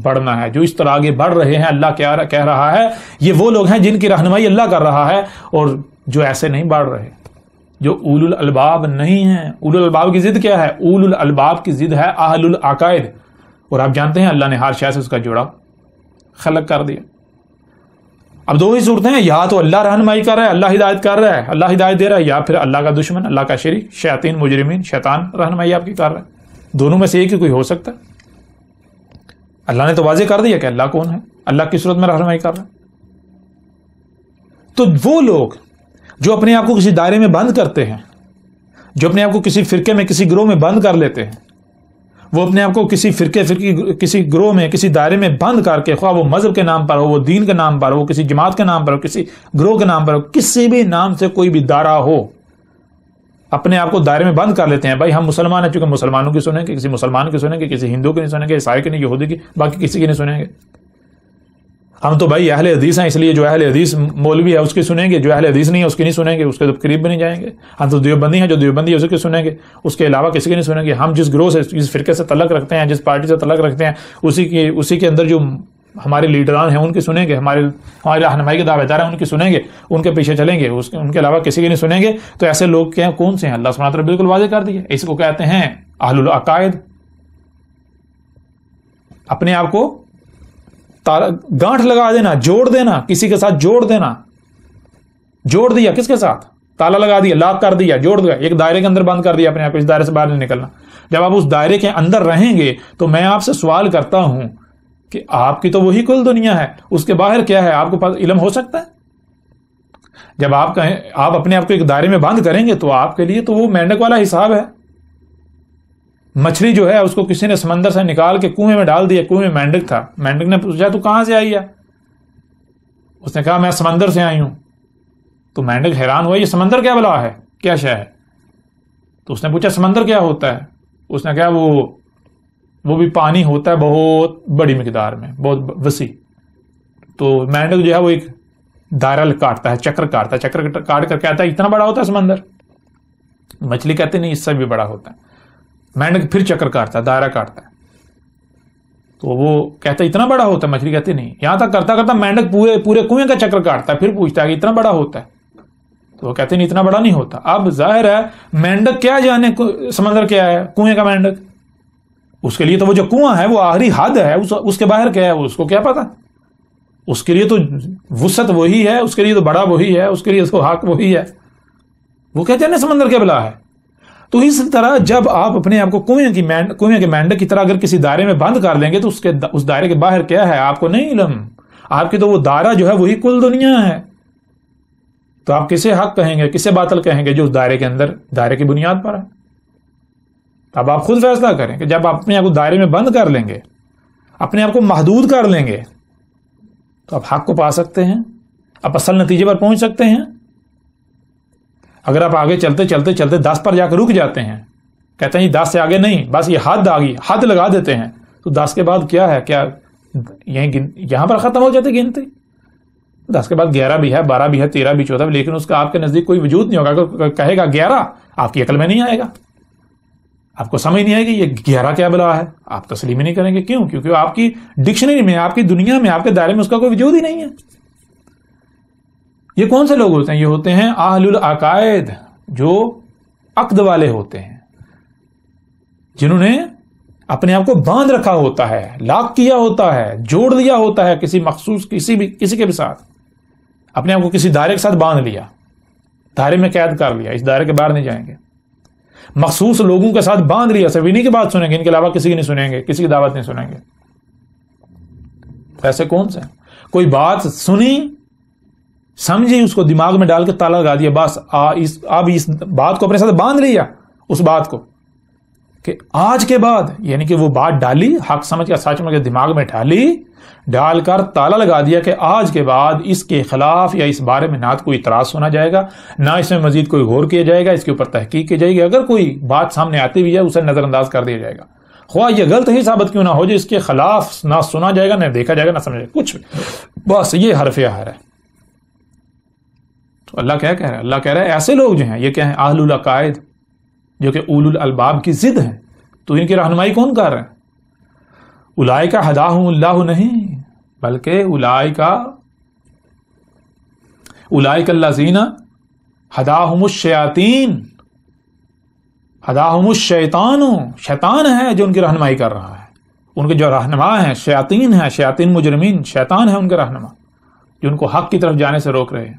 بڑھنا ہے. جو اس طرح آگے بڑھ رہے ہیں، اللہ کہہ رہا ہے یہ وہ لوگ ہیں جن کی رہنمائی اللہ کر رہا ہے، اور جو ایسے نہیں بڑھ رہے، جو اولو الالباب نہیں ہیں. اولو الالباب کی ضد کیا ہے؟ اولو الالباب کی ضد ہے اہل العقائد. اور آپ جانتے ہیں اللہ نے ہر شے سے اس کا جوڑا خلق کر دیا. اب دو ہی صورتیں ہیں، یا تو اللہ رہنمائی کر رہا ہے، اللہ ہدایت کر رہا ہے، اللہ ہدایت دے رہا ہے، یا پھر اللہ کا دشمن، اللہ کا شریک، شیاطین، مجرمین، شیطان رہنمائی آپ کی کر رہا ہے. دونوں میں سے ایک ہی کوئی ہو سکتا ہے. اللہ نے تو واضح کر دیا کہ اللہ کون ہے، اللہ کی صورت میں رہنمائی کر رہا ہے. تو وہ لوگ جو اپنے آپ کو کسی دائرے میں بند کرتے ہیں، جو اپنے آپ کو کسی فرقے میں، کسی گروہ میں بند کر لیتے ہیں، وہ اپنے آپ کو کسی کسی گروہ میں، کسی دائرے میں بند کر کے، خواہ وہ مذہب کے نام پر ہو، وہ دین کے نام پر ہو، کسی جماعت کے نام پر ہو، کسی گروہ کے نام پر ہو، کسی بھی نام سے کوئی بھی دائرہ ہو، اپنے آپ کو دائرے میں بند کر لیتے ہیں. بھائی ہم مسلمان ہیں، چونکہ مسلمانوں کی سنیں گے، کسی مسلمان کی سنیں گے، کسی ہندو کی نہیں سنیں گے، عیسائی کی نہیں، یہودی کی، باقی کسی کی نہیں سنیں گے. ہم تو بھائی اہل حدیث ہیں، اس لیے جو اہل حدیث مولوی ہے اس کی سنیں گے، جو اہل حدیث نہیں ہے اس کی نہیں سنیں گے، اس کے قریب بھی نہیں جائیں گے. ہم تو دیوبندی ہیں، جو دیوبندی ہے اس کی سنیں گے، اس کے علاوہ کسی کی نہیں سنیں گے. ہم جس گروہ سے، جس فرقے سے تعلق رکھتے ہیں، جس پارٹی سے تعلق رکھتے ہیں، اسی کے اندر جو ہمارے لیڈران ہیں ان کی سنیں گے، ہماری رہنمائی کے دعوے دار ہیں ان کی سنیں گے، ان کے پیچھے چلیں گے، ان کے علاوہ کسی کی نہیں سنیں گے. تو ایسے لوگ کیا کون سے ہیں؟ اللہ سبحانہ وتعالی بالکل واضح کر دیا. اس کو کہتے ہیں اہل العقائد. اپنے آپ کو گانٹھ لگا دینا، جوڑ دینا، کسی کے ساتھ جوڑ دینا. جوڑ دیا کس کے ساتھ؟ تالا لگا دیا، لاک کر دیا، جوڑ دیا، ایک دائرے کے اندر بند کر دیا اپنے آپ کو، اس دائرے سے باہر نہیں نکلنا. جب آپ اس دائرے کے اندر رہیں گے تو میں آپ سے سوال کرتا ہوں کہ آپ کی تو وہی کل دنیا ہے، اس کے باہر کیا ہے آپ کو علم ہو سکتا ہے؟ جب آپ کہیں آپ اپنے آپ کو ایک دائرے میں بند کریں گے تو آپ کے لیے تو وہ مینڈک والا حساب ہے. مچھلی جو ہے اس کو کسی نے سمندر سے نکال کے کنویں میں ڈال دیا, کنویں میں مینڈک تھا. مینڈک نے پوچھا تو کہاں سے آئی ہے؟ اس نے کہا میں سمندر سے آئی ہوں. تو مینڈک حیران ہوا یہ سمندر کیا بلا ہے, کیا شے ہے؟ تو اس نے پوچھا سمندر کیا ہوتا ہے؟ اس نے کہا وہ بھی پانی ہوتا ہے بہت بڑی مقدار میں, بہت وسیع. تو مینڈک جو ہے وہ ایک دائرہ کاٹتا ہے, چکر کاٹتا ہے, چکر کاٹ کر کہتا ہے اتنا بڑا ہوتا ہے سمندر. مچھلی کہتے نہیں اس سے بھی بڑا ہوتا ہے. مینڈک پھر چکر کاٹتا ہے, دائرہ کاٹتا ہے. تو وہ کہتا ہے اتنا بڑا ہوتا ہے, مچھلی کہتے نہیں. یہاں تک کرتا کرتا مینڈک پورے کنویں کا چکر کاٹتا ہے, پھر پوچھتا ہے کہ اتنا بڑا ہوتا ہے؟ تو وہ کہتے نہیں اتنا بڑا نہیں ہوتا. اب ظاہر ہے مینڈک کیا جانے سمندر کیا ہے, کنویں کا مینڈک. اس کے لیے تو وہ جو کنواں ہے وہ آخری حد ہے, اس کے باہر کیا ہے اس کو کیا پتا. اس کے لیے تو وسعت وہی ہے, اس کے لیے تو بڑا وہی ہے, اس کے لیے تو حق وہی ہے. وہ کہتے ہیں نا سمندر کیا بلا ہے. تو اس طرح جب آپ اپنے آپ کو کنویں کے مینڈک کی طرح اگر کسی دائرے میں بند کر لیں گے تو اس دائرے کے باہر کیا ہے آپ کو نہیں علم. آپ کی تو وہ دائرہ جو ہے وہی کل دنیا ہے. تو آپ کسے حق کہیں گے, کسے باطل کہیں گے جو اس دائرے کے اندر دائرے کی بنیاد پر ہے. اب آپ خود فیصلہ کریں کہ جب آپ اپنے آپ کو دائرے میں بند کر لیں گے, اپنے آپ کو محدود کر لیں گے, تو آپ حق کو پا سکتے ہیں, آپ اصل نتیجے پر پہنچ سکتے ہیں. اگر آپ آگے چلتے چلتے چلتے 10 پر جا کے رک جاتے ہیں, کہتے ہیں 10 سے آگے نہیں, بس یہ حد آ گئی, حد لگا دیتے ہیں, تو 10 کے بعد کیا ہے, کیا یہاں پر ختم ہو جاتی گنتی. 10 کے بعد 11 بھی ہے, 12 بھی ہے, 13 بھی, 14 بھی, لیکن اس کا آپ کے نزدیک کوئی وجود نہیں ہوگا. اگر کہے گا 11, آپ کی عقل میں نہیں آئے گا, آپ کو سمجھ نہیں آئے گی یہ 11 کیا بلا ہے, آپ تسلیم ہی نہیں کریں گے. کیوں؟ کیونکہ آپ کی ڈکشنری میں, آپ کی دنیا میں, آپ کے دائرے میں اس کا کوئی وجود ہی نہیں ہے. یہ کون سے لوگ ہوتے ہیں؟ یہ ہوتے ہیں اہل العقائد, جو عقد والے ہوتے ہیں, جنہوں نے اپنے آپ کو باندھ رکھا ہوتا ہے, لاک کیا ہوتا ہے, جوڑ لیا ہوتا ہے کسی مخصوص کسی کے بھی ساتھ. اپنے آپ کو کسی دائرے کے ساتھ باندھ لیا, دائرے میں قید کر لیا, اس دائرے کے باہر نہیں جائیں گے. مخصوص لوگوں کے ساتھ باندھ لیا, صرف انہیں کی بات سنیں گے, ان کے علاوہ کسی کی نہیں سنیں گے, کسی کی دعوت نہیں سنیں گے. ایسے کون سے؟ کوئی بات سنی, سمجھی, اس کو دماغ میں ڈال کے تالا لگا دیا, بس اب اس بات کو اپنے ساتھ باندھ لیا, اس بات کو کہ آج کے بعد, یعنی کہ وہ بات ڈالی, حق سمجھ کے سچ میں دماغ میں ڈال کر تالا لگا دیا کہ آج کے بعد اس کے خلاف یا اس بارے میں نہ کوئی اعتراض سنا جائے گا, نہ اس میں مزید کوئی غور کیا جائے گا, اس کے اوپر تحقیق کی جائے گی. اگر کوئی بات سامنے آتی بھی ہے اسے نظر انداز کر دیا جائے گا, خواہ یہ غلط ہی ثابت کیوں نہ ہو, جو اس کے خلاف نہ سنا جائے گا, نہ دیکھا جائے گا, نہ سمجھا جائے گا, کچھ. بس یہ حرف احر ہے. تو اللہ کیا کہہ رہا ہے؟ اللہ کہہ رہا ہے ایسے لوگ جو ہیں, یہ کیا ہیں؟ اہل العقائد, جو کہ اولو الالباب کی ضد ہیں. تو ان کی رہنمائی کون کر رہے ہیں؟ اولئک ہداہم اللہ نہیں, بلکہ اولئک الذین ہداہم الشیاطین, ہداہم الشیطان, شیطان ہے جو ان کی رہنمائی کر رہا ہے. ان کے جو رہنما ہیں شیاطین ہیں, شیاطین مجرمین, شیطان ہے ان کے رہنما, جو ان کو حق کی طرف جانے سے روک رہے ہیں.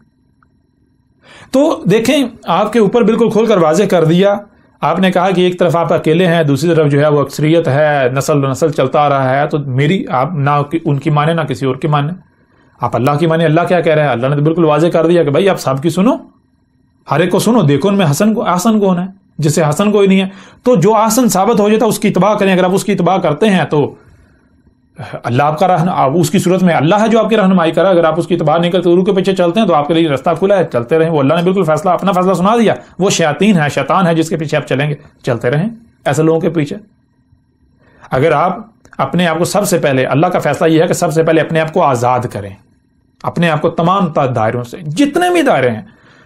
تو دیکھیں, آپ کے اوپر بالکل کھول کر واضح کر دیا. آپ نے کہا کہ ایک طرف آپ اکیلے ہیں, دوسری طرف جو ہے وہ اکثریت ہے, نسل چلتا آ رہا ہے. تو میری آپ نہ ان کی مانے, نہ کسی اور کی مانے, آپ اللہ کی مانے. اللہ کیا کہہ رہا ہے؟ اللہ نے تو بالکل واضح کر دیا کہ بھائی آپ سب کی سنو, ہر ایک کو سنو, دیکھو ان میں حسن کون ہے, جس سے حسن کوئی نہیں ہے. تو جو حسن ثابت ہو جاتا ہے اس کی اتباع کریں. اگر آپ اس کی اتباع کرتے ہیں تو اللہ آپ کا اس کی صورت میں اللہ ہے جو آپ کی رہنمائی کرا. اگر آپ اس کی اتباع نہیں کرتے, روح کے پیچھے چلتے ہیں, تو آپ کے لیے راستہ کھلا ہے, چلتے رہیں. وہ اللہ نے بالکل اپنا فیصلہ سنا دیا. وہ شیاطین ہے, شیطان ہے, جس کے پیچھے آپ چلیں گے, چلتے رہیں ایسے لوگوں کے پیچھے. اگر آپ اپنے آپ کو, سب سے پہلے اللہ کا فیصلہ یہ ہے کہ سب سے پہلے اپنے آپ کو آزاد کریں, اپنے آپ کو تمام دائروں سے, جتنے بھی دائرے ہیں,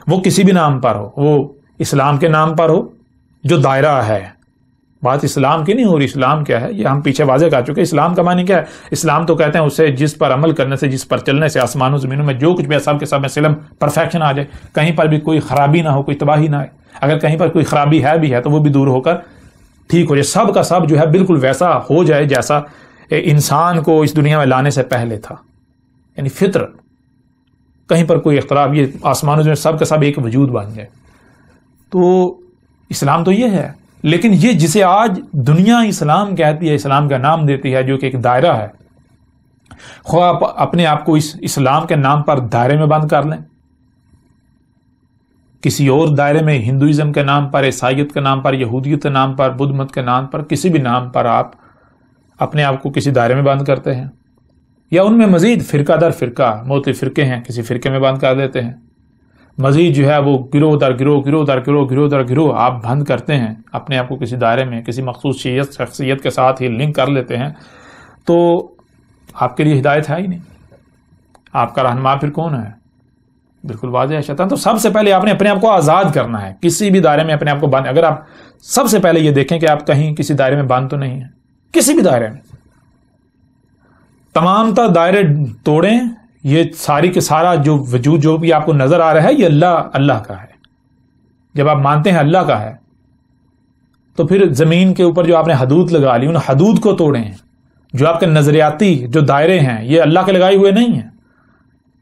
وہ کسی بھی نام پر ہو, وہ اسلام کے نام پر ہو جو دائرہ ہے. بات اسلام کی نہیں ہو رہی. اسلام کیا ہے یہ ہم پیچھے واضح کر چکے. اسلام کا معنی کیا ہے؟ اسلام تو کہتے ہیں اسے جس پر عمل کرنے سے, جس پر چلنے سے آسمانوں زمینوں میں جو کچھ بھی سب کے سب میں سلم پرفیکشن آ جائے, کہیں پر بھی کوئی خرابی نہ ہو, کوئی تباہی نہ آئے. اگر کہیں پر کوئی خرابی بھی ہے تو وہ بھی دور ہو کر ٹھیک ہو جائے. سب کا سب جو ہے بالکل ویسا ہو جائے جیسا انسان کو اس دنیا میں لانے سے پہلے تھا, یعنی فطرت. کہیں پر کوئی اختلاف, یہ آسمانوں میں سب کا سب ایک وجود بن جائے. تو اسلام تو یہ ہے. لیکن یہ جسے آج دنیا اسلام کہتی ہے, اسلام کا نام دیتی ہے, جو کہ ایک دائرہ ہے, خواہ آپ اپنے آپ کو اس اسلام کے نام پر دائرے میں بند کر لیں, کسی اور دائرے میں ہندوازم کے نام پر، عیسائیت کے نام پر، یہودیت کے نام پر، بدھ مت کے نام پر، کسی بھی نام پر آپ اپنے آپ کو کسی دائرے میں بند کرتے ہیں، یا ان میں مزید فرقہ در فرقہ مختلف فرقے ہیں، کسی فرقے میں بند کر دیتے ہیں، مزید جو ہے وہ گروہ در گروہ، گروہ در گروہ، گروہ در گروہ آپ بند کرتے ہیں، اپنے آپ کو کسی دائرے میں کسی مخصوص شخصیت کے ساتھ ہی لنک کر لیتے ہیں، تو آپ کے لیے ہدایت ہے ہی نہیں. آپ کا رہنما پھر کون ہے؟ بالکل واضح ہے، شیطان. تو سب سے پہلے آپ نے اپنے آپ کو آزاد کرنا ہے. کسی بھی دائرے میں اپنے آپ کو بند، اگر آپ سب سے پہلے یہ دیکھیں کہ آپ کہیں کسی دائرے میں بند تو نہیں ہیں، کسی بھی دائرے میں، تمام تر دائرے توڑیں. یہ ساری کے سارا جو وجود جو بھی آپ کو نظر آ رہا ہے یہ اللہ کا ہے. جب آپ مانتے ہیں اللہ کا ہے تو پھر زمین کے اوپر جو آپ نے حدود لگا لی ان حدود کو توڑیں. جو آپ کے نظریاتی جو دائرے ہیں یہ اللہ کے لگائے ہوئے نہیں ہیں،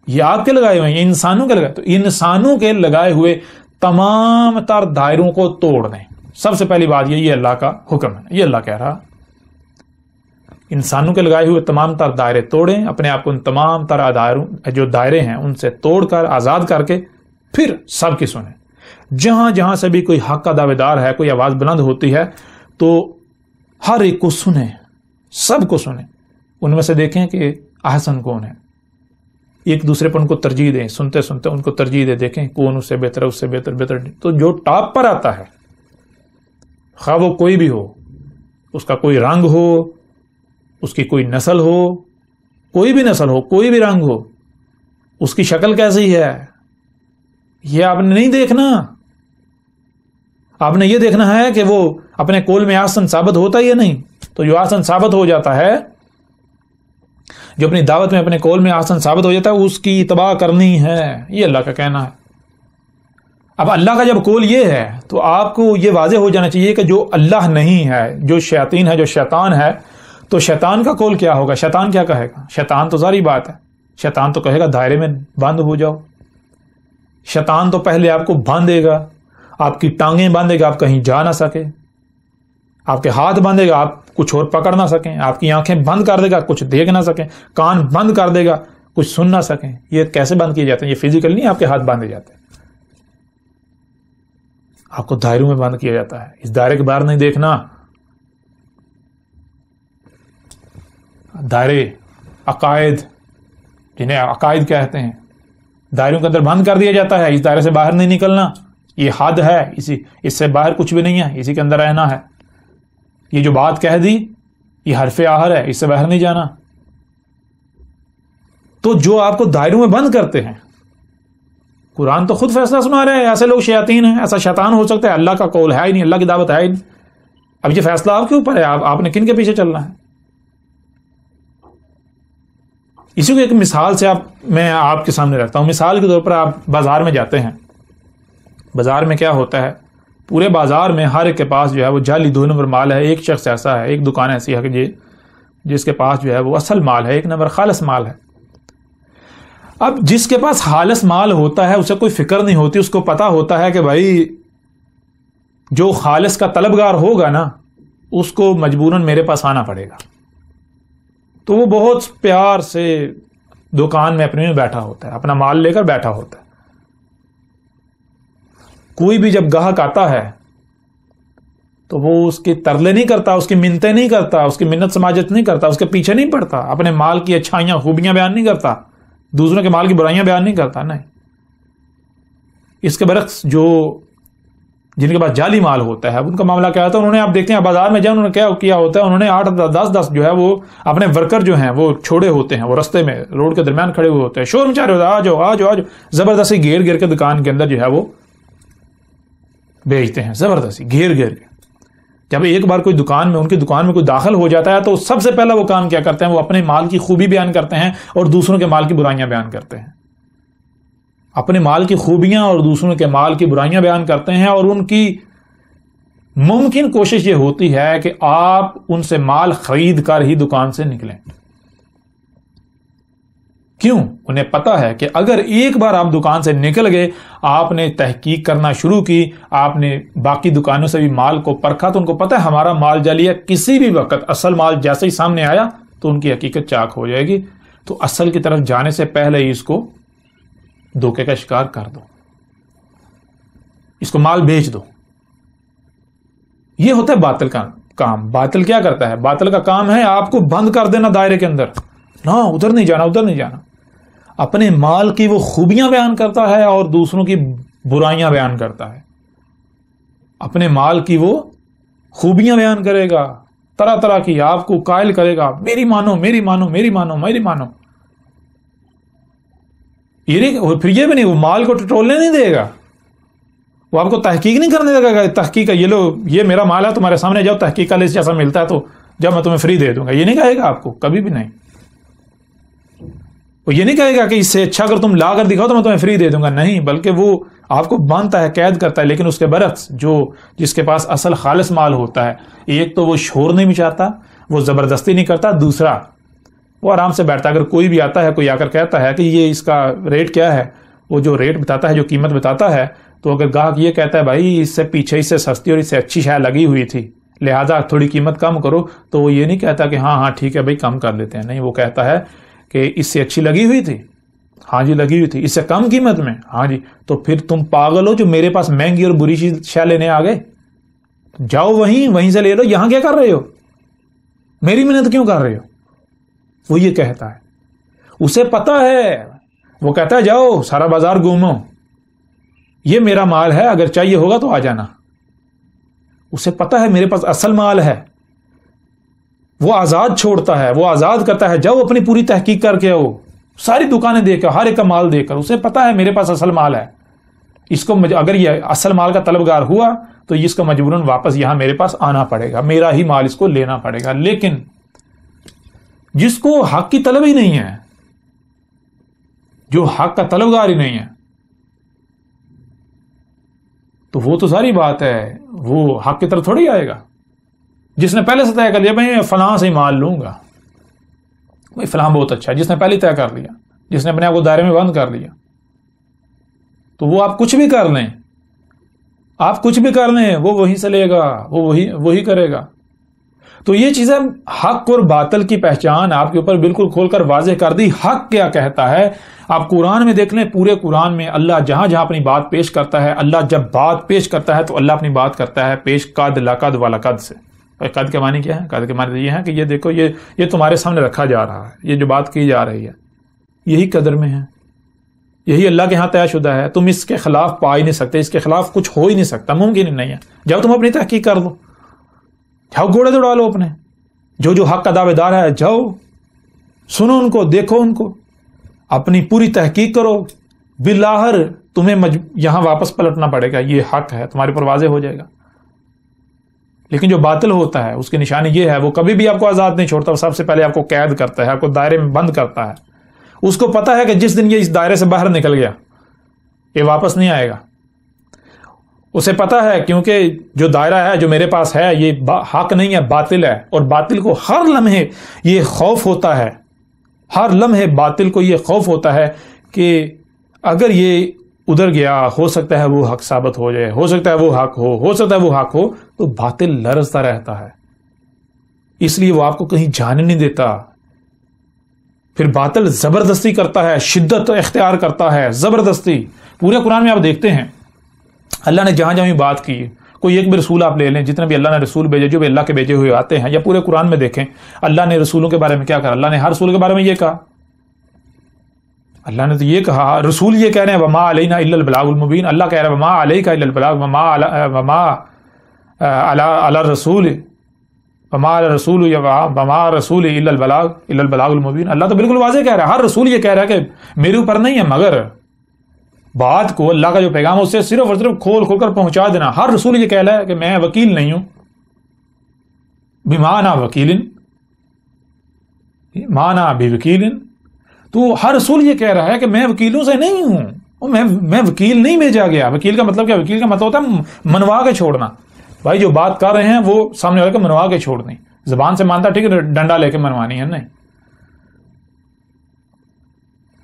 یہ آپ کے لگائے ہوئے ہیں، یہ انسانوں کے لگائے. تو انسانوں کے لگائے ہوئے تمام تر دائروں کو توڑ دیں. سب سے پہلی بات یہ اللہ کا حکم ہے، یہ اللہ کہہ رہا. انسانوں کے لگائے ہوئے تمام تر دائرے توڑیں، اپنے آپ کو ان تمام تر جو دائرے ہیں ان سے توڑ کر آزاد کر کے پھر سب کی سنیں. جہاں جہاں سے بھی کوئی حق کا دعوے دار ہے، کوئی آواز بلند ہوتی ہے تو ہر ایک کو سنیں، سب کو سنیں. ان میں سے دیکھیں کہ احسن کون ہے، ایک دوسرے پر ان کو ترجیح دیں. سنتے سنتے ان کو ترجیح دیں، دیکھیں کون اس سے بہتر ہے، اس سے بہتر. تو جو ٹاپ پر آتا ہے، خواہ وہ کوئی بھی ہو، اس کا کوئی رنگ ہو، اس کی کوئی نسل ہو، کوئی بھی نسل ہو، کوئی بھی رنگ ہو، اس کی شکل کیسی ہے، یہ آپ نے نہیں دیکھنا. آپ نے یہ دیکھنا ہے کہ وہ اپنے قول میں احسن ثابت ہوتا ہے یا نہیں. تو جو احسن ثابت ہو جاتا ہے، جو اپنی دعوت میں اپنے قول میں احسن ثابت ہو جاتا ہے، اس کی اتباع کرنی ہے. یہ اللہ کا کہنا ہے. اب اللہ کا جب قول یہ ہے تو آپ کو یہ واضح ہو جانا چاہیے کہ جو اللہ نہیں ہے، جو شیاطین ہے، جو شیطان ہے، تو شیطان کا قول کیا ہوگا؟ شیطان کیا کہے گا؟ شیطان تو ظاہری بات ہے، شیطان تو کہے گا دائرے میں بند ہو جاؤ. شیطان تو پہلے آپ کو باندھے گا، آپ کی ٹانگیں باندھے گا، آپ کہیں جا نہ سکے. آپ کے ہاتھ باندھے گا، آپ کچھ اور پکڑ نہ سکیں. آپ کی آنکھیں بند کر دے گا، کچھ دیکھ نہ سکیں. کان بند کر دے گا، کچھ سن نہ سکیں. یہ کیسے بند کیے جاتے ہیں؟ یہ فزیکل نہیں، آپ کے ہاتھ باندھے جاتے ہیں. آپ کو دائروں میں بند کیا جاتا ہے. اس دائرے کے باہر نہیں دیکھنا. دائرے عقائد، جنہیں عقائد کہتے ہیں، دائروں کے اندر بند کر دیا جاتا ہے. اس دائرے سے باہر نہیں نکلنا. یہ حد ہے، اس سے باہر کچھ بھی نہیں ہے، اسی کے اندر رہنا ہے. یہ جو بات کہہ دی یہ حرف آخر ہے، اس سے باہر نہیں جانا. تو جو آپ کو دائروں میں بند کرتے ہیں، قرآن تو خود فیصلہ سنا رہے ہیں ایسے لوگ شیاطین ہیں. ایسا شیطان ہو سکتا ہے؟ اللہ کا قول ہے ہی نہیں، اللہ کی دعوت ہے ہی نہیں. اب یہ فیصلہ آپ کے اوپر ہے، آپ نے کن کے پیچھے چلنا ہے. اسی کو ایک مثال سے میں آپ کے سامنے رکھتا ہوں. مثال کے طور پر آپ بازار میں جاتے ہیں. بازار میں کیا ہوتا ہے؟ پورے بازار میں ہر ایک کے پاس جو ہے وہ جعلی 2 نمبر مال ہے. ایک شخص ایسا ہے، ایک دکان ایسی ہے کہ جس کے پاس جو ہے وہ اصل مال ہے، 1 نمبر خالص مال ہے. اب جس کے پاس خالص مال ہوتا ہے اسے کوئی فکر نہیں ہوتی. اس کو پتا ہوتا ہے کہ بھائی جو خالص کا طلبگار ہوگا نا، اس کو مجبوراً میرے پاس آنا پڑے گا. تو وہ بہت پیار سے دکان میں اپنے میں بیٹھا ہوتا ہے، اپنا مال لے کر بیٹھا ہوتا ہے. کوئی بھی جب گاہک آتا ہے تو وہ اس کی ترلے نہیں کرتا، اس کی منتیں نہیں کرتا، اس کی منت سماجت نہیں کرتا، اس کے پیچھے نہیں پڑتا، اپنے مال کی اچھائیاں خوبیاں بیان نہیں کرتا، دوسروں کے مال کی برائیاں بیان نہیں کرتا. نہیں، اس کے برعکس جو جن کے پاس جعلی مال ہوتا ہے ان کا معاملہ کیا ہوتا ہے؟ انہوں نے، آپ دیکھتے ہیں بازار میں جائیں، انہوں نے کیا کیا ہوتا ہے؟ انہوں نے 8-10 جو ہے وہ اپنے ورکر جو ہیں وہ چھوڑے ہوتے ہیں، وہ رستے میں روڈ کے درمیان کھڑے ہوئے ہوتے ہیں، شور مچا رہے ہوتے ہیں، آ جاؤ آ جاؤ آ جاؤ. زبردستی گھیر کے دکان کے اندر جو ہے وہ بیچتے ہیں، زبردستی گھیر کے. جب ایک بار کوئی دکان میں، ان کی دکان میں کوئی داخل ہو جاتا ہے تو سب سے پہلا وہ کام کیا کرتے ہیں؟ وہ اپنے مال کی خوبی بیان کرتے ہیں اور دوسروں کے مال کی برائیاں بیان کرتے ہیں. اپنے مال کی خوبیاں اور دوسروں کے مال کی برائیاں بیان کرتے ہیں. اور ان کی ممکن کوشش یہ ہوتی ہے کہ آپ ان سے مال خرید کر ہی دکان سے نکلیں. کیوں؟ انہیں پتا ہے کہ اگر ایک بار آپ دکان سے نکل گئے، آپ نے تحقیق کرنا شروع کی، آپ نے باقی دکانوں سے بھی مال کو پرکھا، تو ان کو پتا ہے ہمارا مال جعلی ہے. کسی بھی وقت اصل مال جیسے ہی سامنے آیا تو ان کی حقیقت چاک ہو جائے گی. تو اصل کی طرف جانے سے پہلے ہی اس کو دھوکے کا شکار کر دو. اس کو مال بھیج دو. یہ ہوتا ہے باطل کا کام. باطل کیا کرتا ہے؟ باطل کا کام ہے آپ کو بند کر دینا دائرے کے اندر. نہ ادھر نہیں جانا، ادھر نہیں جانا. اپنے مال کی وہ خوبیاں بیان کرتا ہے اور دوسروں کی برائیاں بیان کرتا ہے. اپنے مال کی وہ خوبیاں بیان کرے گا، طرح طرح کی، آپ کو قائل کرے گا میری مانو میری مانو میری مانو میری مانو. پھر یہ بھی نہیں، وہ مال کو ٹٹولنے نہیں دے گا. وہ آپ کو تحقیق نہیں کرنے دے گا. تحقیق یہ لو، یہ میرا مال ہے تمہارے سامنے، جاؤ تحقیق کا لسٹ جیسا ملتا ہے تو جب میں تمہیں فری دے دوں گا. یہ نہیں کہے گا آپ کو، کبھی بھی نہیں. وہ یہ نہیں کہے گا کہ اس سے اچھا اگر تم لا کر دکھاؤ تو میں تمہیں فری دے دوں گا. نہیں، بلکہ وہ آپ کو باندھتا ہے، قید کرتا ہے. لیکن اس کے برعکس جس کے پاس اصل خالص مال ہوتا ہے، ایک تو وہ شور نہیں مچاتا، وہ زبردستی نہیں کرتا. دوسرا وہ آرام سے بیٹھتا ہے. اگر کوئی بھی آتا ہے، کوئی آ کر کہتا ہے کہ یہ اس کا ریٹ کیا ہے، وہ جو ریٹ بتاتا ہے، جو قیمت بتاتا ہے، تو اگر گاہک یہ کہتا ہے بھائی اس سے پیچھے اس سے سستی اور اس سے اچھی شے لگی ہوئی تھی لہٰذا تھوڑی قیمت کم کرو، تو وہ یہ نہیں کہتا کہ ہاں ٹھیک ہے بھائی کم کر لیتے ہیں. نہیں، وہ کہتا ہے کہ اس سے اچھی لگی ہوئی تھی، ہاں جی لگی ہوئی تھی، اس سے کم قیمت میں، ہاں جی. تو پھر تم پاگل ہو جو میرے پاس مہنگی اور بری شے لینے آ گئے. جاؤ وہیں سے لے لو. یہاں کیا کر رہے ہو؟ میری محنت کیوں کر رہے ہو؟ وہ یہ کہتا ہے. اسے پتا ہے، وہ کہتا ہے جاؤ سارا بازار گھومو، یہ میرا مال ہے، اگر چاہیے ہوگا تو آ جانا. اسے پتا ہے میرے پاس اصل مال ہے. وہ آزاد چھوڑتا ہے، وہ آزاد کرتا ہے، جاؤ اپنی پوری تحقیق کر کے آؤ، ساری دکانیں دیکھ کر، ہر ایک کا مال دیکھ کر. اسے پتا ہے میرے پاس اصل مال ہے. اس کو اگر یہ اصل مال کا طلبگار ہوا تو اس کو مجبوراً واپس یہاں میرے پاس آنا پڑے گا، میرا ہی مال اس کو لینا پڑے گا. لیکن جس کو حق کی طلب ہی نہیں ہے، جو حق کا طلبگار ہی نہیں ہے، تو وہ تو ساری بات ہے، وہ حق کی طرف تھوڑی آئے گا. جس نے پہلے سے طے کر لیا میں فلاں سے ہی مال لوں گا، بھائی فلاں بہت اچھا ہے، جس نے پہلے طے کر لیا، جس نے اپنے آپ کو دائرے میں بند کر لیا، تو وہ آپ کچھ بھی کر لیں، آپ کچھ بھی کر لیں، وہ وہیں سے لے گا، وہ وہی کرے گا. تو یہ چیزیں حق اور باطل کی پہچان آپ کے اوپر بالکل کھول کر واضح کر دی. حق کیا کہتا ہے آپ قرآن میں دیکھ لیں. پورے قرآن میں اللہ جہاں جہاں اپنی بات پیش کرتا ہے، اللہ جب بات پیش کرتا ہے تو اللہ اپنی بات کرتا ہے پیش قد لقد ولقد سے. قد کے معنی کیا ہے؟ قد کے معنی یہ ہے کہ یہ دیکھو، یہ تمہارے سامنے رکھا جا رہا ہے، یہ جو بات کی جا رہی ہے یہی قدر میں ہے، یہی اللہ کے ہاں طے شدہ ہے. تم اس کے خلاف پا ہی نہیں سکتے، اس کے خلاف کچھ ہو ہی نہیں سکتا، ممکن ہی نہیں ہے. جاؤ تم اپنی تحقیق کر لو، جاؤ گھوڑے دوڑا لو اپنے، جو حق کا دعوے دار ہے جاؤ سنو ان کو، دیکھو ان کو، اپنی پوری تحقیق کرو. بالآخر تمہیں یہاں واپس پلٹنا پڑے گا، یہ حق ہے تمہارے پر واضح ہو جائے گا. لیکن جو باطل ہوتا ہے اس کی نشانی یہ ہے، وہ کبھی بھی آپ کو آزاد نہیں چھوڑتا، وہ سب سے پہلے آپ کو قید کرتا ہے، آپ کو دائرے میں بند کرتا ہے. اس کو پتا ہے کہ جس دن یہ اس دائرے سے باہر نکل گیا یہ واپس نہیں آئے گا. اسے پتا ہے کیونکہ جو دائرہ ہے جو میرے پاس ہے یہ حق نہیں ہے، باطل ہے. اور باطل کو ہر لمحے یہ خوف ہوتا ہے، ہر لمحے باطل کو یہ خوف ہوتا ہے کہ اگر یہ ادھر گیا ہو سکتا ہے وہ حق ثابت ہو جائے، ہو سکتا ہے وہ حق ہو سکتا ہے وہ حق ہو. تو باطل لرزتا رہتا ہے، اس لیے وہ آپ کو کہیں جانے نہیں دیتا. پھر باطل زبردستی کرتا ہے، شدت اختیار کرتا ہے، زبردستی. پورے قرآن میں آپ دیکھتے ہیں اللہ نے جہاں جہاں بھی بات کی، کوئی ایک بھی رسول آپ لے لیں، جتنے بھی اللہ نے رسول بھیجے، جو بھی اللہ کے بھیجے ہوئے آتے ہیں، یا پورے قرآن میں دیکھیں اللہ نے رسولوں کے بارے میں کیا کہا. اللہ نے ہر رسول کے بارے میں یہ کہا، اللہ نے تو یہ کہا، رسول یہ کہہ رہے ہیں وما علینا الا البلاغ المبین. اللہ کہہ رہا ہے وما علیک الا البلاغ، وما علی الرسول وما علی الرسول وما رسول الا البلاغ المبین. اللہ تو بالکل واضح کہہ رہا ہے، ہر رسول یہ کہہ رہا ہے کہ میرے اوپر نہیں ہے، مگر بات کو اللہ کا جو پیغام ہے اس سے صرف اور صرف کھول کر پہنچا دینا. ہر رسول یہ کہہ رہا ہے کہ میں وکیل نہیں ہوں، بما انا وکیل، ما انا بوکیل. تو ہر رسول یہ کہہ رہا ہے کہ میں وکیلوں سے نہیں ہوں، میں وکیل نہیں بھیجا گیا. وکیل کا مطلب کیا؟ وکیل کا مطلب ہوتا ہے منوا کے چھوڑنا. بھائی جو بات کر رہے ہیں وہ سامنے والے کو منوا کے چھوڑنی. زبان سے مانتا ٹھیک ہے، ڈنڈا لے کے منوانی ہے نہیں.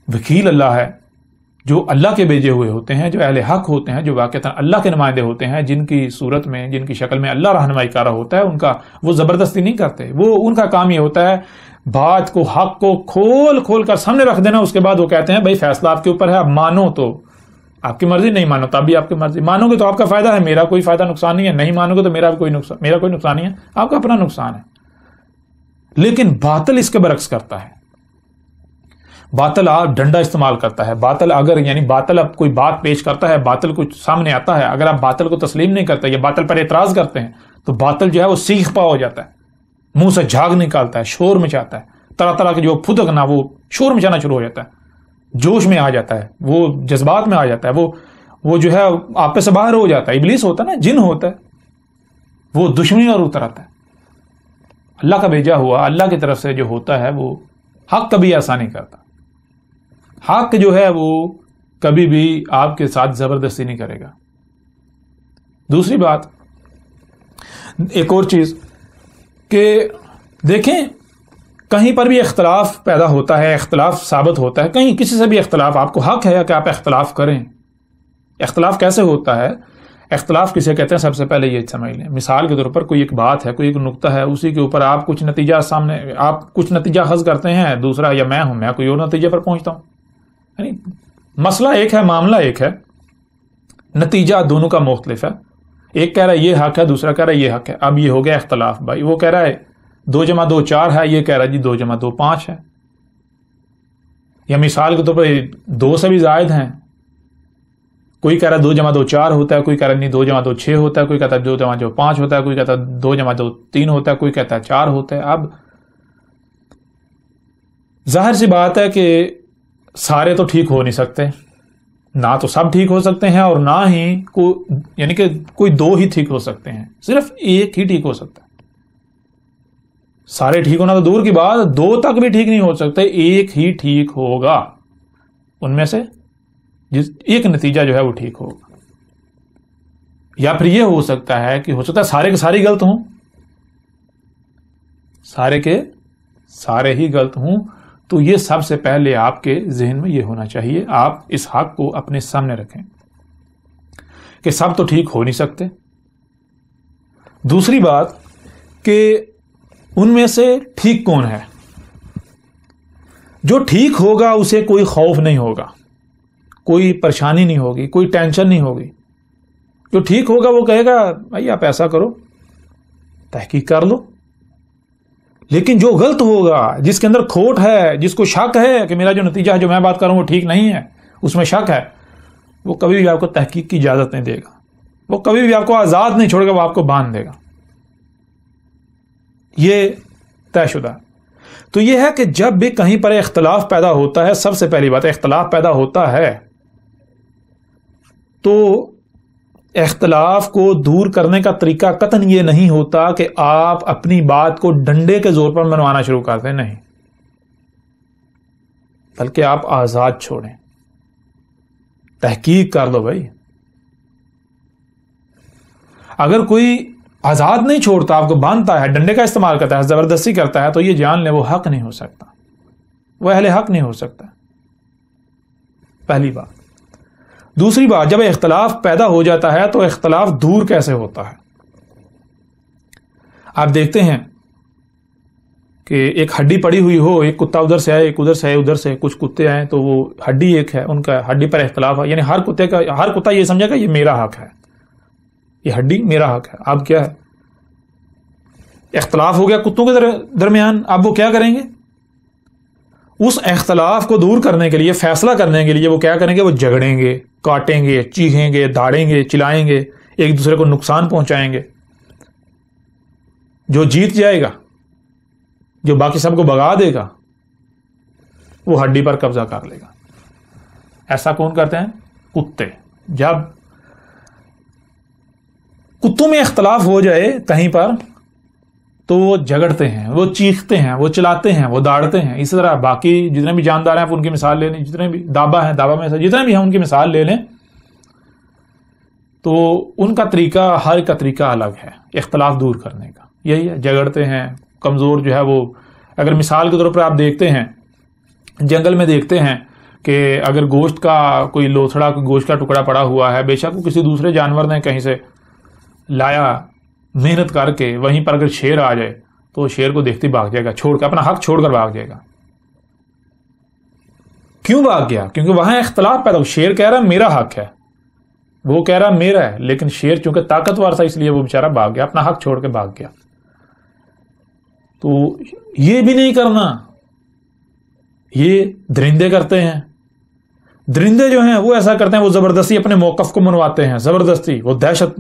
وکیل اللہ ہے جو اللہ کے بھیجے ہوئے ہوتے ہیں، جو اہل حق ہوتے ہیں، جو واقعتاً اللہ کے نمائندے ہوتے ہیں، جن کی صورت میں، جن کی شکل میں اللہ رہنمائی کر رہا ہوتا ہے. ان کا وہ زبردستی نہیں کرتے، وہ ان کا کام یہ ہوتا ہے بات کو، حق کو کھول کر سامنے رکھ دینا. اس کے بعد وہ کہتے ہیں بھائی فیصلہ آپ کے اوپر ہے، اب مانو تو آپ کی مرضی، نہیں مانو تب بھی آپ کی مرضی، مانو گے تو آپ کا فائدہ ہے، میرا کوئی فائدہ نقصان نہیں ہے، نہیں مانو گے تو میرا کوئی نقصان نہیں ہے، آپ کا اپنا نقصان ہے۔ لیکن باطل اس کے برعکس کرتا ہے، باطل آپ ڈنڈا استعمال کرتا ہے، باطل باطل اب کوئی بات پیش کرتا ہے، باطل کچھ سامنے آتا ہے، اگر آپ باطل کو تسلیم نہیں کرتے یا باطل پر اعتراض کرتے ہیں تو باطل جو ہے وہ سیخ پا ہو جاتا ہے، منہ سے جھاگ نکالتا ہے، شور مچاتا ہے، طرح طرح کے جو پھدکنا وہ شور مچانا شروع ہو جاتا ہے، جوش میں آ جاتا ہے، وہ جذبات میں آ جاتا ہے، وہ جو ہے آپ پہ سے باہر ہو جاتا ہے، ابلیس ہوتا ہے نا، جن ہوتا ہے، وہ دشمنی اور اتر آتا ہے۔ اللہ کا بھیجا ہوا، اللہ کی طرف سے جو ہوتا ہے وہ حق کبھی ایسا نہیں کرتا، حق جو ہے وہ کبھی بھی آپ کے ساتھ زبردستی نہیں کرے گا۔ دوسری بات، ایک اور چیز کہ دیکھیں کہیں پر بھی اختلاف پیدا ہوتا ہے، اختلاف ثابت ہوتا ہے، کہیں کسی سے بھی اختلاف، آپ کو حق ہے کہ آپ اختلاف کریں۔ اختلاف کیسے ہوتا ہے؟ اختلاف کسے کہتے ہیں؟ سب سے پہلے یہ سمجھ لیں، مثال کے طور پر کوئی ایک بات ہے، کوئی ایک نقطہ ہے، اسی کے اوپر آپ کچھ نتیجہ اخذ کرتے ہیں، دوسرا یا میں کوئی اور نتیجے پر پہنچتا ہوں، یعنی مسئلہ ایک ہے، معاملہ ایک ہے، نتیجہ دونوں کا مختلف ہے، ایک کہہ رہا ہے یہ حق ہے، دوسرا کہہ رہا ہے یہ حق ہے، اب یہ ہو گیا اختلاف۔ بھائی وہ کہہ رہا ہے 2 + 2 4 ہے، یہ کہہ رہا ہے جی 2 + 2 5 ہے، یا مثال کے طور پر 2 سے بھی زائد ہیں، کوئی کہہ رہا ہے 2 + 2 4 ہوتا ہے، کوئی کہہ رہا ہے نہیں 2 + 2 6 ہوتا ہے، کوئی کہتا ہے 2 + 2 5 ہوتا ہے، کوئی کہتا ہے 2 + 2 3 ہوتا ہے، کوئی کہتا ہے 4 ہوتا ہے۔ اب ظاہر سی بات ہے کہ سارے تو ٹھیک ہو نہیں سکتے، نہ تو سب ٹھیک ہو سکتے ہیں، اور نہ ہی یعنی کہ کوئی 2 ہی ٹھیک ہو سکتے ہیں، صرف ایک ہی ٹھیک ہو سکتا ہے۔ سارے ٹھیک ہونا تو دور کی بات، 2 تک بھی ٹھیک نہیں ہو سکتے، ایک ہی ٹھیک ہوگا، ان میں سے ایک نتیجہ جو ہے وہ ٹھیک ہوگا۔ یا پھر یہ ہو سکتا ہے کہ سارے کے سارے غلط ہوں، سارے کے سارے ہی غلط ہوں، تو یہ سب سے پہلے آپ کے ذہن میں یہ ہونا چاہیے، آپ اس حق کو اپنے سامنے رکھیں کہ سب تو ٹھیک ہو نہیں سکتے۔ دوسری بات کہ ان میں سے ٹھیک کون ہے؟ جو ٹھیک ہوگا اسے کوئی خوف نہیں ہوگا، کوئی پریشانی نہیں ہوگی، کوئی ٹینشن نہیں ہوگی۔ جو ٹھیک ہوگا وہ کہے گا بھائی آپ ایسا کرو، تحقیق کر لو۔ لیکن جو غلط ہوگا، جس کے اندر کھوٹ ہے، جس کو شک ہے کہ میرا جو نتیجہ ہے، جو میں بات کر رہا ہوں وہ ٹھیک نہیں ہے، اس میں شک ہے، وہ کبھی بھی آپ کو تحقیق کی اجازت نہیں دے گا، وہ کبھی بھی آپ کو آزاد نہیں چھوڑے گا، وہ آپ کو باندھ دے گا۔ یہ طے شدہ۔ تو یہ ہے کہ جب بھی کہیں پر اختلاف پیدا ہوتا ہے، سب سے پہلی بات اختلاف پیدا ہوتا ہے تو اختلاف کو دور کرنے کا طریقہ قطعاً یہ نہیں ہوتا کہ آپ اپنی بات کو ڈنڈے کے زور پر منوانا شروع کر دیں، نہیں، بلکہ آپ آزاد چھوڑیں، تحقیق کر لو۔ بھائی اگر کوئی آزاد نہیں چھوڑتا، آپ کو باندھتا ہے، ڈنڈے کا استعمال کرتا ہے، زبردستی کرتا ہے، تو یہ جان لیں وہ حق نہیں ہو سکتا، وہ اہل حق نہیں ہو سکتا، پہلی بات۔ دوسری بات، جب اختلاف پیدا ہو جاتا ہے تو اختلاف دور کیسے ہوتا ہے؟ آپ دیکھتے ہیں کہ ایک ہڈی پڑی ہوئی ہو، ایک کتا ادھر سے آئے، ایک ادھر سے آئے، ادھر سے کچھ کتے آئے، تو وہ ہڈی ایک ہے، ان کا ہڈی پر اختلاف ہے، یعنی ہر کتا یہ سمجھے گا یہ میرا حق ہے، یہ ہڈی میرا حق ہے۔ اب کیا ہے؟ اختلاف ہو گیا کتوں کے درمیان، اب وہ کیا کریں گے؟ اس اختلاف کو دور کرنے کے لیے، فیصلہ کرنے کے لیے وہ کیا کریں گے؟ وہ جھگڑیں گے، کاٹیں گے، چیخیں گے، داڑیں گے، چلائیں گے، ایک دوسرے کو نقصان پہنچائیں گے۔ جو جیت جائے گا، جو باقی سب کو بھگا دے گا، وہ ہڈی پر قبضہ کر لے گا۔ ایسا کون کرتے ہیں؟ کتے۔ جب کتوں میں اختلاف ہو جائے کہیں پر تو وہ جھگڑتے ہیں، وہ چیختے ہیں، وہ چلاتے ہیں، وہ داڑتے ہیں۔ اسی طرح باقی جتنے بھی جاندار ہیں آپ ان کی مثال لے لیں، جتنے بھی دابا ہیں، دابا میں سے جتنے بھی ہیں ان کی مثال لے لیں، تو ان کا طریقہ، ہر کا طریقہ الگ ہے اختلاف دور کرنے کا، یہی ہے، جھگڑتے ہیں۔ کمزور جو ہے وہ، اگر مثال کے طور پر آپ دیکھتے ہیں جنگل میں، دیکھتے ہیں کہ اگر گوشت کا کوئی لوتھڑا، کوئی گوشت کا ٹکڑا پڑا ہوا ہے، بے شک وہ کسی دوسرے جانور نے کہیں سے لایا محنت کر کے، وہیں پر اگر شیر آ جائے تو شیر کو دیکھتے بھاگ جائے گا، چھوڑ کر، اپنا حق چھوڑ کر بھاگ جائے گا۔ کیوں بھاگ گیا؟ کیونکہ وہاں اختلاف پیدا ہو. شیر کہہ رہا میرا حق ہے, وہ کہہ رہا میرا ہے, لیکن شیر چونکہ طاقتور تھا اس لیے وہ بیچارہ بھاگ گیا, اپنا حق چھوڑ کے بھاگ گیا. تو یہ بھی نہیں کرنا, یہ درندے کرتے ہیں. درندے جو ہیں وہ ایسا کرتے ہیں, وہ زبردستی اپنے موقف کو منواتے ہیں, زبردستی وہ دہشت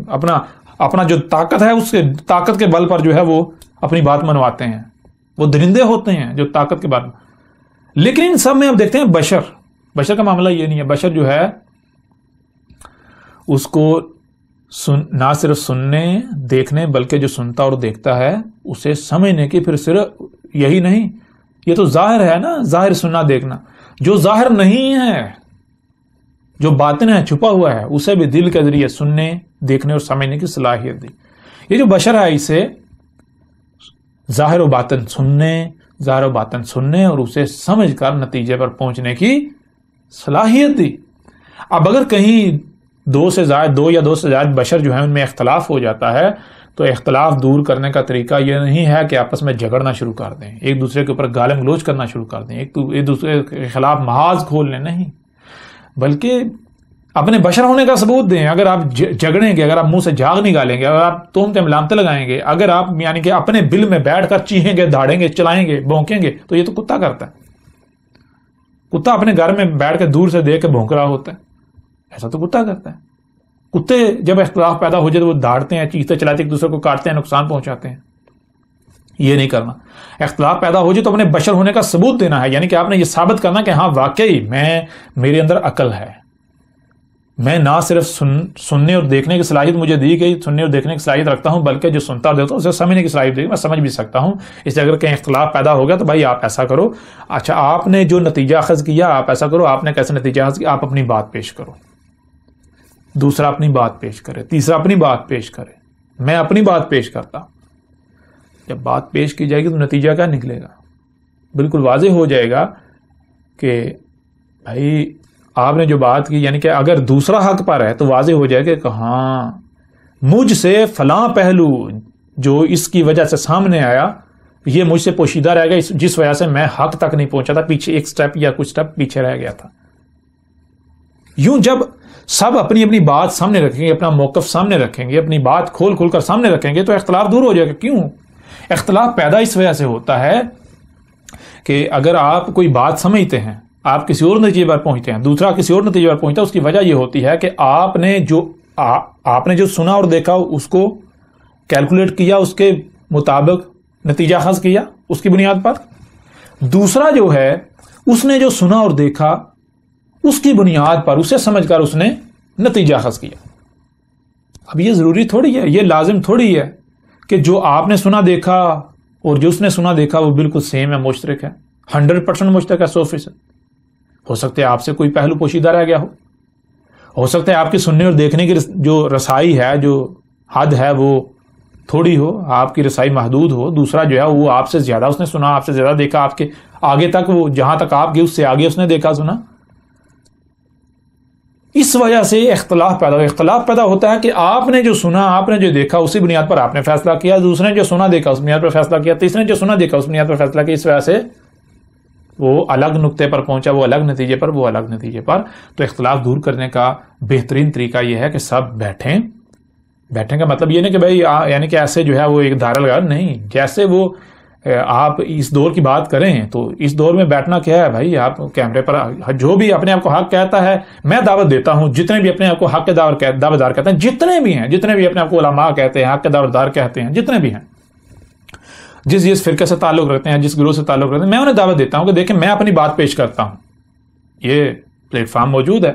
اپنا جو طاقت ہے اس کے طاقت کے بل پر جو ہے وہ اپنی بات منواتے ہیں. وہ درندے ہوتے ہیں جو طاقت کے بل پر. لیکن ان سب میں اب دیکھتے ہیں بشر کا معاملہ یہ نہیں ہے. بشر جو ہے اس کو نہ صرف سننے دیکھنے بلکہ جو سنتا اور دیکھتا ہے اسے سمجھنے کی, پھر صرف یہی نہیں, یہ تو ظاہر ہے نا, ظاہر سننا دیکھنا. جو ظاہر نہیں ہے, جو باطن ہے, چھپا ہوا ہے, اسے بھی دل کے ذریعے سننے دیکھنے اور سمجھنے کی صلاحیت دی. یہ جو بشر ہے اسے ظاہر و باطن سننے اور اسے سمجھ کر نتیجے پر پہنچنے کی صلاحیت دی. اب اگر کہیں دو یا دو سے زائد بشر جو ہیں ان میں اختلاف ہو جاتا ہے تو اختلاف دور کرنے کا طریقہ یہ نہیں ہے کہ آپس میں جھگڑنا شروع کر دیں, ایک دوسرے کے اوپر گالم گلوچ کرنا شروع کر دیں, ایک دوسرے کے خلاف محاذ کھول لیں. نہیں, بلکہ اپنے بشر ہونے کا ثبوت دیں. اگر آپ جھگڑیں گے, اگر آپ منہ سے جھاگ نکالیں گے, اگر آپ تہمتیں ملامتیں لگائیں گے, اگر آپ یعنی کہ اپنے بل میں بیٹھ کر چیخیں گے, دھاڑیں گے, چلائیں گے, بھونکیں گے, تو یہ تو کتا کرتا ہے. کتا اپنے گھر میں بیٹھ کے دور سے دیکھ کے بھونک رہا ہوتا ہے, ایسا تو کتا کرتا ہے. کتے جب اختلاف پیدا ہو جائے تو وہ دھاڑتے ہیں, چیختے چلاتے ایک دوسرے کو کاٹتے ہیں, نقصان پہنچاتے ہیں. یہ نہیں کرنا. اختلاف پیدا ہو جائے تو اپنے بشر ہونے کا ثبوت دینا ہے, یعنی کہ آپ نے یہ ثابت کرنا کہ ہاں واقعی میرے اندر عقل ہے, میں نہ صرف سننے اور دیکھنے کی صلاحیت مجھے دی گئی, سننے اور دیکھنے کی صلاحیت رکھتا ہوں, بلکہ جو سنتا اور دیکھتا ہوں اسے سمجھنے کی صلاحیت دی, میں سمجھ بھی سکتا ہوں. اس لیے اگر کہیں اختلاف پیدا ہو گیا تو بھائی آپ ایسا کرو, اچھا آپ نے جو نتیجہ اخذ کیا آپ ایسا کرو, آپ نے کیسے نتیجہ اخذ کیا, آپ اپنی بات پیش کرو, دوسرا اپنی بات پیش کرے, تیسرا اپنی بات پیش کرے, میں اپنی بات پیش کرتا. جب بات پیش کی جائے گی تو نتیجہ کیا نکلے گا؟ بالکل واضح ہو جائے گا کہ بھائی آپ نے جو بات کی, یعنی کہ اگر دوسرا حق پر ہے تو واضح ہو جائے گا کہ ہاں مجھ سے فلاں پہلو جو اس کی وجہ سے سامنے آیا یہ مجھ سے پوشیدہ رہ گیا, جس وجہ سے میں حق تک نہیں پہنچا تھا, پیچھے ایک سٹیپ یا کچھ سٹیپ پیچھے رہ گیا تھا. یوں جب سب اپنی اپنی بات سامنے رکھیں گے, اپنا موقف سامنے رکھیں گے, اپنی بات کھول کر سامنے رکھیں گے تو اختلاف دور ہو جائے گا. کیوں اختلاف پیدا اس وجہ سے ہوتا ہے کہ اگر آپ کوئی بات سمجھتے ہیں, آپ کسی اور نتیجے پر پہنچتے ہیں, دوسرا کسی اور نتیجے پر پہنچتا ہے, اس کی وجہ یہ ہوتی ہے کہ آپ نے جو سنا اور دیکھا اس کو کیلکولیٹ کیا, اس کے مطابق نتیجہ اخذ کیا اس کی بنیاد پر. دوسرا جو ہے اس نے جو سنا اور دیکھا اس کی بنیاد پر اسے سمجھ کر اس نے نتیجہ اخذ کیا. اب یہ ضروری تھوڑی ہے, یہ لازم تھوڑی ہے کہ جو آپ نے سنا دیکھا اور جو اس نے سنا دیکھا وہ بالکل سیم ہے, مشترک ہے, 100% مشترک ہے, 100%. ہو سکتا ہے آپ سے کوئی پہلو پوشیدہ رہ گیا ہو سکتا ہے آپ کی سننے اور دیکھنے کی جو رسائی ہے, جو حد ہے وہ تھوڑی ہو, آپ کی رسائی محدود ہو. دوسرا جو ہے وہ آپ سے زیادہ اس نے سنا, آپ سے زیادہ دیکھا, آپ کے آگے تک وہ جہاں تک آپ گئے اس سے آگے اس نے دیکھا سنا. اس وجہ سے اختلاف پیدا ہوتا ہے کہ آپ نے جو سنا, آپ نے جو دیکھا اسی بنیاد پر آپ نے فیصلہ کیا, دوسرے نے جو سنا دیکھا اس بنیاد پر فیصلہ کیا, تیسرے نے جو سنا دیکھا اس بنیاد پر فیصلہ کیا. اس وجہ سے وہ الگ نقطے پر پہنچا, وہ الگ نتیجے پر. تو اختلاف دور کرنے کا بہترین طریقہ یہ ہے کہ سب بیٹھیں کا مطلب یہ نہیں کہ بھائی یعنی کہ ایسے جو ہے وہ ایک دائرہ لگا نہیں. جیسے وہ آپ اس دور کی بات کریں تو اس دور میں بیٹھنا کیا ہے بھائی, آپ کیمرے پر جو بھی اپنے آپ کو حق کہتا ہے, میں دعوت دیتا ہوں جتنے بھی اپنے آپ کو حق کے دعوت دار کہتے ہیں, جتنے بھی اپنے آپ کو علماء کہتے ہیں, حق کے دعوت دار کہتے ہیں, جتنے بھی ہیں, جس فرقے سے تعلق رکھتے ہیں, جس گروہ سے تعلق رکھتے ہیں, میں انہیں دعوت دیتا ہوں کہ دیکھیں میں اپنی بات پیش کرتا ہوں. یہ پلیٹ فارم موجود ہے.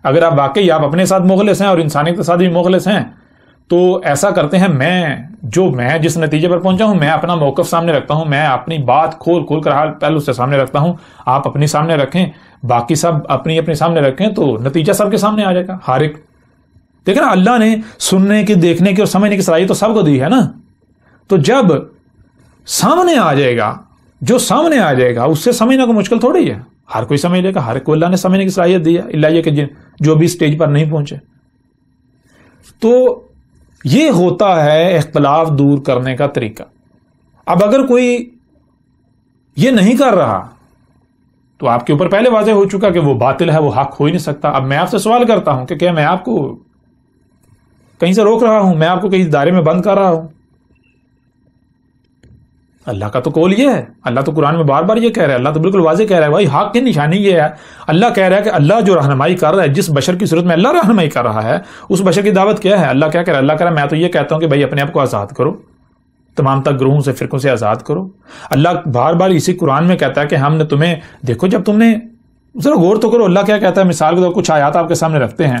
اگر آپ واقعی آپ اپنے ساتھ مخلص ہیں اور انسانیت کے ساتھ بھی مخلص ہیں تو ایسا کرتے ہیں, میں جس نتیجے پر پہنچا ہوں میں اپنا موقف سامنے رکھتا ہوں, میں اپنی بات کھول کر حال پہلو سے سامنے رکھتا ہوں, آپ اپنی سامنے رکھیں, باقی سب اپنی سامنے رکھیں, تو نتیجہ سب کے سامنے آ جائے گا. ہر ایک دیکھیں نا, اللہ نے سننے کی, دیکھنے کی اور سمجھنے کی صلاحیت تو سب کو دی ہے نا. تو جب سامنے آ جائے گا, جو سامنے آ جائے گا اس سے سمجھنا کو مشکل تھوڑی ہے, ہر کوئی سمجھ لے گا, ہر کوئی اللہ نے سمجھنے کی صلاحیت دی ہے, اللہ یہ کہ جو بھی اسٹیج پر نہیں پہنچے. تو یہ ہوتا ہے اختلاف دور کرنے کا طریقہ. اب اگر کوئی یہ نہیں کر رہا, تو آپ کے اوپر پہلے واضح ہو چکا کہ وہ باطل ہے، وہ حق ہو ہی نہیں سکتا۔ اب میں آپ سے سوال کرتا ہوں کہ کیا میں آپ کو کہیں سے روک رہا ہوں، میں آپ کو کہیں دائرے میں بند کر رہا ہوں؟ اللہ کا تو قول یہ ہے، اللہ تو قرآن میں بار بار یہ کہہ رہا ہے، اللہ تو بالکل واضح کہہ رہا ہے، بھائی حق کی نشانی یہ ہے۔ اللہ کہہ رہا ہے کہ اللہ جو رہنمائی کر رہا ہے، جس بشر کی صورت میں اللہ رہنمائی کر رہا ہے، اس بشر کی دعوت کیا ہے؟ اللہ کیا کہہ رہا ہے؟ اللہ کہہ رہا ہے میں تو یہ کہتا ہوں کہ بھائی اپنے آپ کو آزاد کرو، تمام تک گروہوں سے، فرقوں سے آزاد کرو۔ اللہ بار بار اسی قرآن میں کہتا ہے کہ ہم نے تمہیں، دیکھو جب تم نے ذرا غور تو کرو اللہ کیا کہتا ہے۔ مثال کے طور کچھ آیات آپ کے سامنے رکھتے ہیں،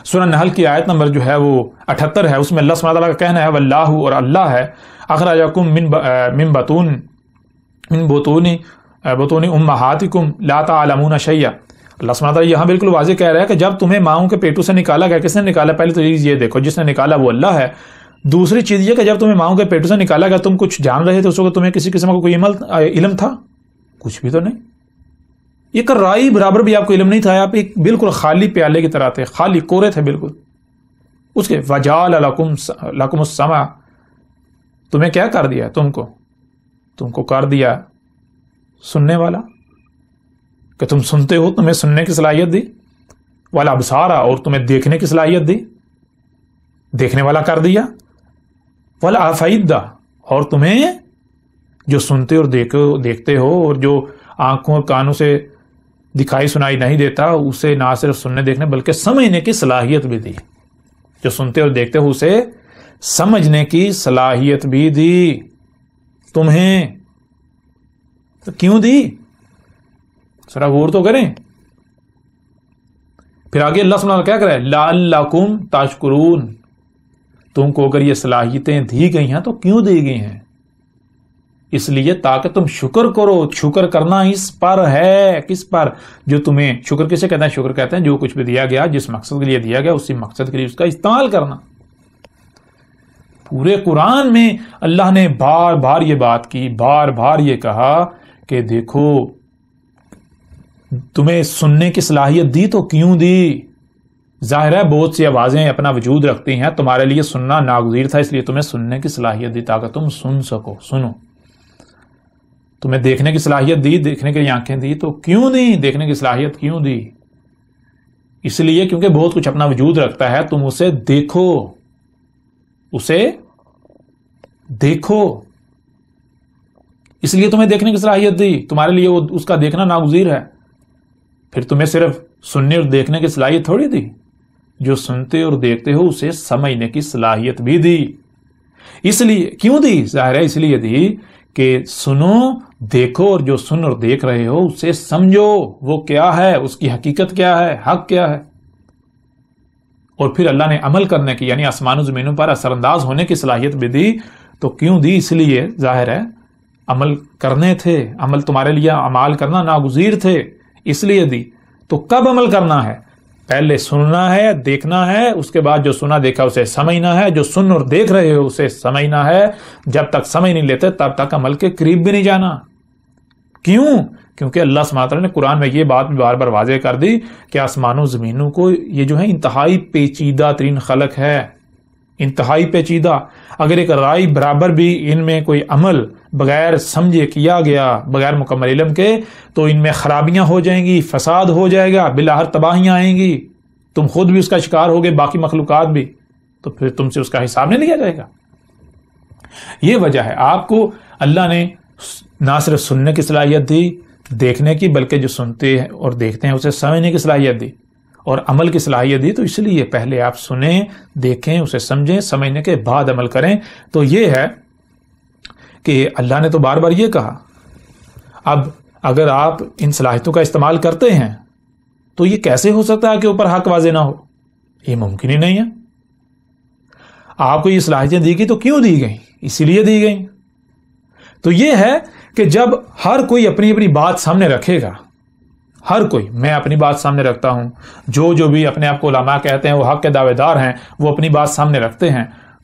سورہ نحل کی آیت نمبر جو ہے وہ 78 ہے، اس میں اللہ سبحانہ وتعالیٰ کا کہنا ہے واللہ، اور اللہ ہے، اخرجکم من بطون امہاتکم لا تعلمون شیئا۔ اللہ سبحانہ وتعالیٰ یہاں بالکل واضح کہہ رہا ہے کہ جب تمہیں ماؤں کے پیٹوں سے نکالا گیا، کس نے نکالا؟ پہلے تو یہ دیکھو، جس نے نکالا وہ اللہ ہے۔ دوسری چیز یہ کہ جب تمہیں ماؤں کے پیٹوں سے نکالا گیا تم کچھ جان رہے تھے اس وقت؟ تمہیں کسی قسم کا کوئی علم تھا؟ کچھ بھی تو نہیں، ایک رائی برابر بھی آپ کو علم نہیں تھا، آپ ایک بالکل خالی پیالے کی طرح تھے، خالی کورے تھے بالکل۔ اس کے وجعل لکم السمع، تمہیں کیا کر دیا؟ تم کو کر دیا سننے والا، کہ تم سنتے ہو، تمہیں سننے کی صلاحیت دی، والابصار، اور تمہیں دیکھنے کی صلاحیت دی، دیکھنے والا کر دیا، والافئدہ، اور تمہیں جو سنتے اور دیکھتے ہو اور جو آنکھوں اور کانوں سے دکھائی سنائی نہیں دیتا اسے نہ صرف سننے دیکھنے بلکہ سمجھنے کی صلاحیت بھی دی۔ جو سنتے اور دیکھتے ہو اسے سمجھنے کی صلاحیت بھی دی تمہیں۔ تو کیوں دی؟ ذرا غور تو کریں۔ پھر آگے اللہ سبحانہ کیا کرے؟ لعلکم تشکرون، تم کو اگر یہ صلاحیتیں دی گئی ہیں تو کیوں دی گئی ہیں؟ اس لیے تاکہ تم شکر کرو۔ شکر کرنا اس پر ہے، کس پر؟ جو تمہیں، شکر کسے کہتے ہیں؟ شکر کہتے ہیں جو کچھ بھی دیا گیا، جس مقصد کے لیے دیا گیا اسی مقصد کے لیے اس کا استعمال کرنا۔ پورے قرآن میں اللہ نے بار بار یہ بات کی، بار بار یہ کہا کہ دیکھو تمہیں سننے کی صلاحیت دی تو کیوں دی؟ ظاہر ہے بہت سی آوازیں اپنا وجود رکھتی ہیں، تمہارے لیے سننا ناگزیر تھا، اس لیے تمہیں سننے کی صلاحیت دی تاکہ تم سن سکو، سنو۔ تمہیں دیکھنے کی صلاحیت دی، دیکھنے کے لیے آنکھیں دی، تو کیوں دی؟ دیکھنے کی صلاحیت کیوں دی؟ اس لیے کیونکہ بہت کچھ اپنا وجود رکھتا ہے، تم اسے دیکھو، اسے دیکھو، اس لیے تمہیں دیکھنے کی صلاحیت دی، تمہارے لیے وہ اس کا دیکھنا ناگزیر ہے۔ پھر تمہیں صرف سننے اور دیکھنے کی صلاحیت تھوڑی دی، جو سنتے اور دیکھتے ہو اسے سمجھنے کی صلاحیت بھی دی۔ اس لیے کیوں دی؟ ظاہر ہے اس لیے دی کہ سنو، دیکھو، اور جو سن اور دیکھ رہے ہو اسے سمجھو، وہ کیا ہے، اس کی حقیقت کیا ہے، حق کیا ہے۔ اور پھر اللہ نے عمل کرنے کی، یعنی آسمان و زمینوں پر اثر انداز ہونے کی صلاحیت بھی دی۔ تو کیوں دی؟ اس لیے ظاہر ہے عمل کرنے تھے، عمل تمہارے لیے اعمال کرنا ناگزیر تھے، اس لیے دی۔ تو کب عمل کرنا ہے؟ پہلے سننا ہے، دیکھنا ہے، اس کے بعد جو سنا دیکھا اسے سمجھنا ہے، جو سن اور دیکھ رہے ہو اسے سمجھنا ہے۔ جب تک سمجھ نہیں لیتے تب تک عمل کے قریب بھی نہیں جانا۔ کیوں؟ کیونکہ اللہ سبحانہ وتعالیٰ نے قرآن میں یہ بات بھی بار بار واضح کر دی کہ آسمانوں زمینوں کو یہ جو ہے انتہائی پیچیدہ ترین خلق ہے، انتہائی پیچیدہ۔ اگر ایک رائی برابر بھی ان میں کوئی عمل بغیر سمجھے کیا گیا، بغیر مکمل علم کے، تو ان میں خرابیاں ہو جائیں گی، فساد ہو جائے گا، بالآخر تباہیاں آئیں گی، تم خود بھی اس کا شکار ہوگے، باقی مخلوقات بھی، تو پھر تم سے اس کا حساب نہیں لیا جائے گا۔ یہ وجہ ہے آپ کو اللہ نے نہ صرف سننے کی صلاحیت دی، دیکھنے کی، بلکہ جو سنتے ہیں اور دیکھتے ہیں اسے سمجھنے کی صلاحیت دی اور عمل کی صلاحیت دی۔ تو اس لیے پہلے آپ سنیں، دیکھیں، اسے سمجھیں، سمجھنے کے بعد عمل کریں۔ تو یہ ہے کہ اللہ نے تو بار بار یہ کہا۔ اب اگر آپ ان صلاحیتوں کا استعمال کرتے ہیں تو یہ کیسے ہو سکتا ہے کہ اوپر حق واضح نہ ہو؟ یہ ممکن ہی نہیں ہے۔ آپ کو یہ صلاحیتیں دی گئی تو کیوں دی گئیں؟ اسی لیے دی گئیں۔ تو یہ ہے کہ جب ہر کوئی اپنی اپنی بات سامنے رکھے گا، ہر کوئی، میں اپنی بات سامنے رکھتا ہوں، جو بھی اپنے آپ کو علماء کہتے ہیں وہ حق کے دعوے دار ہیں، وہ اپنی بات سامنے رکھتے ہیں،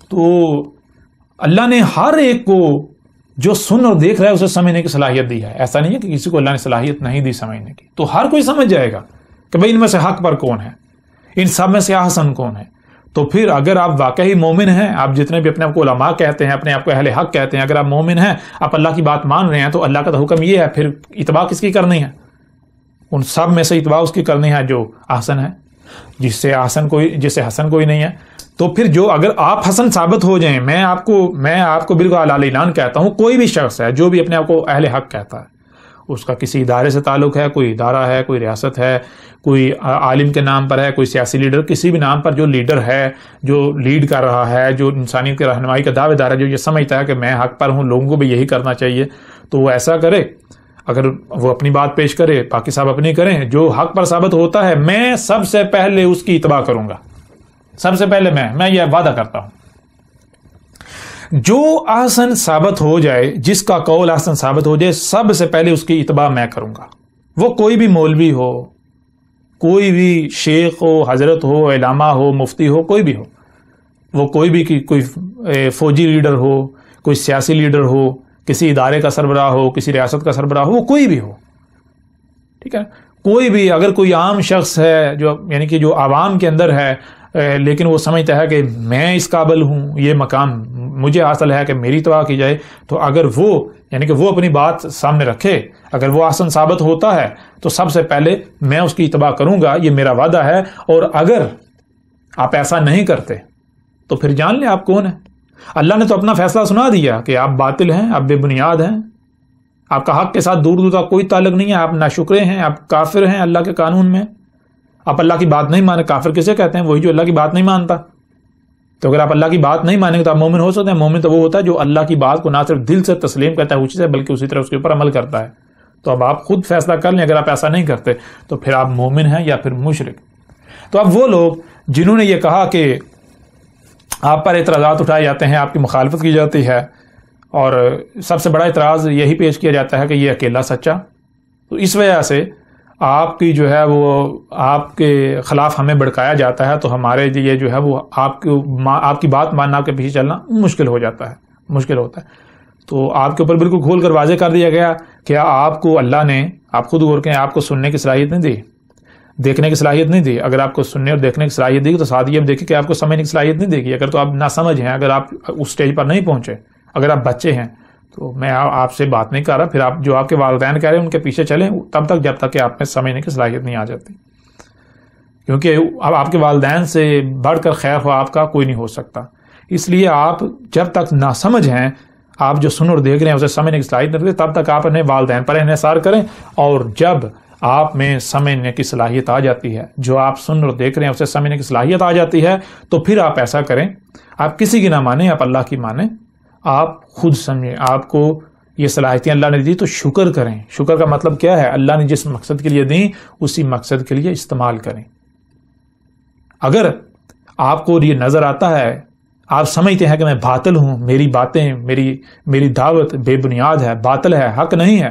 تو اللہ نے ہر ایک کو جو سن اور دیکھ رہا ہے اسے سمجھنے کی صلاحیت دی ہے۔ ایسا نہیں ہے کہ کسی کو اللہ نے صلاحیت نہیں دی سمجھنے کی، تو ہر کوئی سمجھ جائے گا کہ بھئی ان میں سے حق پر کون ہے، ان سب میں سے احسن کون ہے۔ تو پھر اگر آپ واقعی مومن ہیں، آپ جتنے بھی اپنے آپ کو علماء کہتے ہیں، اپنے آپ کو اہل حق کہتے ہیں، اگر آپ مومن ہیں، آپ اللہ کی بات مان رہے ہیں، تو اللہ کا تو حکم یہ ہے، پھر اتباع کس کی کرنی ہے؟ ان سب میں سے اتباع اس کی کرنی ہے جو احسن ہے، جس سے حسن کوئی نہیں ہے۔ تو پھر جو اگر آپ حسن ثابت ہو جائیں، میں آپ کو بالکل علی اعلان کہتا ہوں، کوئی بھی شخص ہے جو بھی اپنے آپ کو اہل حق کہتا ہے، اس کا کسی ادارے سے تعلق ہے، کوئی ادارہ ہے، کوئی ریاست ہے، کوئی عالم کے نام پر ہے، کوئی سیاسی لیڈر، کسی بھی نام پر جو لیڈر ہے، جو لیڈ کر رہا ہے، جو انسانیت کی رہنمائی کا دعوے دار ہے، جو یہ سمجھتا ہے کہ میں حق پر ہوں، لوگوں کو بھی یہی کرنا چاہیے، تو وہ ایسا کرے۔ اگر وہ اپنی بات پیش کرے، باقی صاحب اپنی کریں، جو حق پر ثابت ہوتا ہے میں سب سے پہلے اس کی اتباع کروں گا، سب سے پہلے میں یہ وعدہ کرتا ہوں۔ جو احسن ثابت ہو جائے، جس کا قول احسن ثابت ہو جائے، سب سے پہلے اس کی اتباع میں کروں گا، وہ کوئی بھی مولوی ہو، کوئی بھی شیخ ہو، حضرت ہو، علامہ ہو، مفتی ہو، کوئی بھی ہو، وہ کوئی فوجی لیڈر ہو، کوئی سیاسی لیڈر ہو، کسی ادارے کا سربراہ ہو، کسی ریاست کا سربراہ ہو، وہ کوئی بھی ہو، ٹھیک ہے، کوئی بھی، اگر کوئی عام شخص ہے جو یعنی کہ جو عوام کے اندر ہے، لیکن وہ سمجھتا ہے کہ میں اس قابل ہوں، یہ مقام مجھے حاصل ہے کہ میری اتباع کی جائے، تو اگر وہ یعنی کہ وہ اپنی بات سامنے رکھے، اگر وہ احسن ثابت ہوتا ہے تو سب سے پہلے میں اس کی اتباع کروں گا، یہ میرا وعدہ ہے۔ اور اگر آپ ایسا نہیں کرتے تو پھر جان لیں آپ کون ہیں۔ اللہ نے تو اپنا فیصلہ سنا دیا کہ آپ باطل ہیں، آپ بے بنیاد ہیں، آپ کا حق کے ساتھ دور دور تک کوئی تعلق نہیں ہے، آپ ناشکرے ہیں، آپ کافر ہیں اللہ کے قانون میں، آپ اللہ کی بات نہیں مانے۔ کافر کسے کہتے ہیں؟ وہی جو اللہ کی بات نہیں مانتا۔ تو اگر آپ اللہ کی بات نہیں مانیں گے تو آپ مومن ہو سکتے ہیں۔ مومن تو وہ ہوتا ہے جو اللہ کی بات کو نہ صرف دل سے تسلیم کرتا ہے اسی سے، بلکہ اسی طرح اس کے اوپر عمل کرتا ہے۔ تو اب آپ خود فیصلہ کر لیں، اگر آپ ایسا نہیں کرتے تو پھر آپ مومن ہیں یا پھر مشرک۔ تو اب وہ لوگ جنہوں نے یہ کہا کہ آپ پر اعتراضات اٹھائے جاتے ہیں، آپ کی مخالفت کی جاتی ہے، اور سب سے بڑا اعتراض یہی پیش کیا جاتا ہے کہ یہ اکیلا سچا، تو اس وجہ سے آپ کی جو ہے وہ آپ کے خلاف ہمیں بھڑکایا جاتا ہے، تو ہمارے یہ جو ہے وہ آپ کی بات ماننا، آپ کے پیچھے چلنا مشکل ہو جاتا ہے، مشکل ہوتا ہے۔ تو آپ کے اوپر بالکل کھول کر واضح کر دیا گیا کہ آپ کو اللہ نے، آپ خود غور کریں، آپ کو سننے کی صلاحیت نہیں دی، دیکھنے کی صلاحیت نہیں دی۔ اگر آپ کو سننے اور دیکھنے کی صلاحیت دی تو ساتھ یہ دیکھیں کہ آپ کو سمجھنے کی صلاحیت نہیں دے گی۔ اگر تو آپ نہ سمجھ ہیں، اگر آپ اس سٹیج پر نہیں پہنچے، اگر آپ بچے ہیں، تو میں آپ سے بات نہیں کر رہا، پھر آپ جو آپ کے والدین کہہ رہے ہیں ان کے پیچھے چلیں تب تک جب تک کہ آپ میں سمجھنے کی صلاحیت نہیں آ جاتی، کیونکہ اب آپ کے والدین سے بڑھ کر خیر خواہ آپ کا کوئی نہیں ہو سکتا۔ اس لیے آپ جب تک نہ سمجھ ہیں، آپ جو سن اور دیکھ رہے ہیں اسے سمجھنے کی صلاحیت نہیں رکھتے، تب تک آپ اپنے والدین پر انحصار کریں، اور جب آپ میں سمجھنے کی صلاحیت آ جاتی ہے، جو آپ سن اور دیکھ رہے ہیں اسے سمجھنے کی صلاحیت آ جاتی ہے، تو پھر آپ ایسا کریں، آپ کسی کی نہ مانیں، آپ اللہ کی مانیں، آپ خود سمجھیں، آپ کو یہ صلاحیتیں اللہ نے دی تو شکر کریں۔ شکر کا مطلب کیا ہے؟ اللہ نے جس مقصد کے لیے دیں اسی مقصد کے لیے استعمال کریں۔ اگر آپ کو یہ نظر آتا ہے، آپ سمجھتے ہیں کہ میں باطل ہوں، میری باتیں، میری دعوت بے بنیاد ہے، باطل ہے، حق نہیں ہے،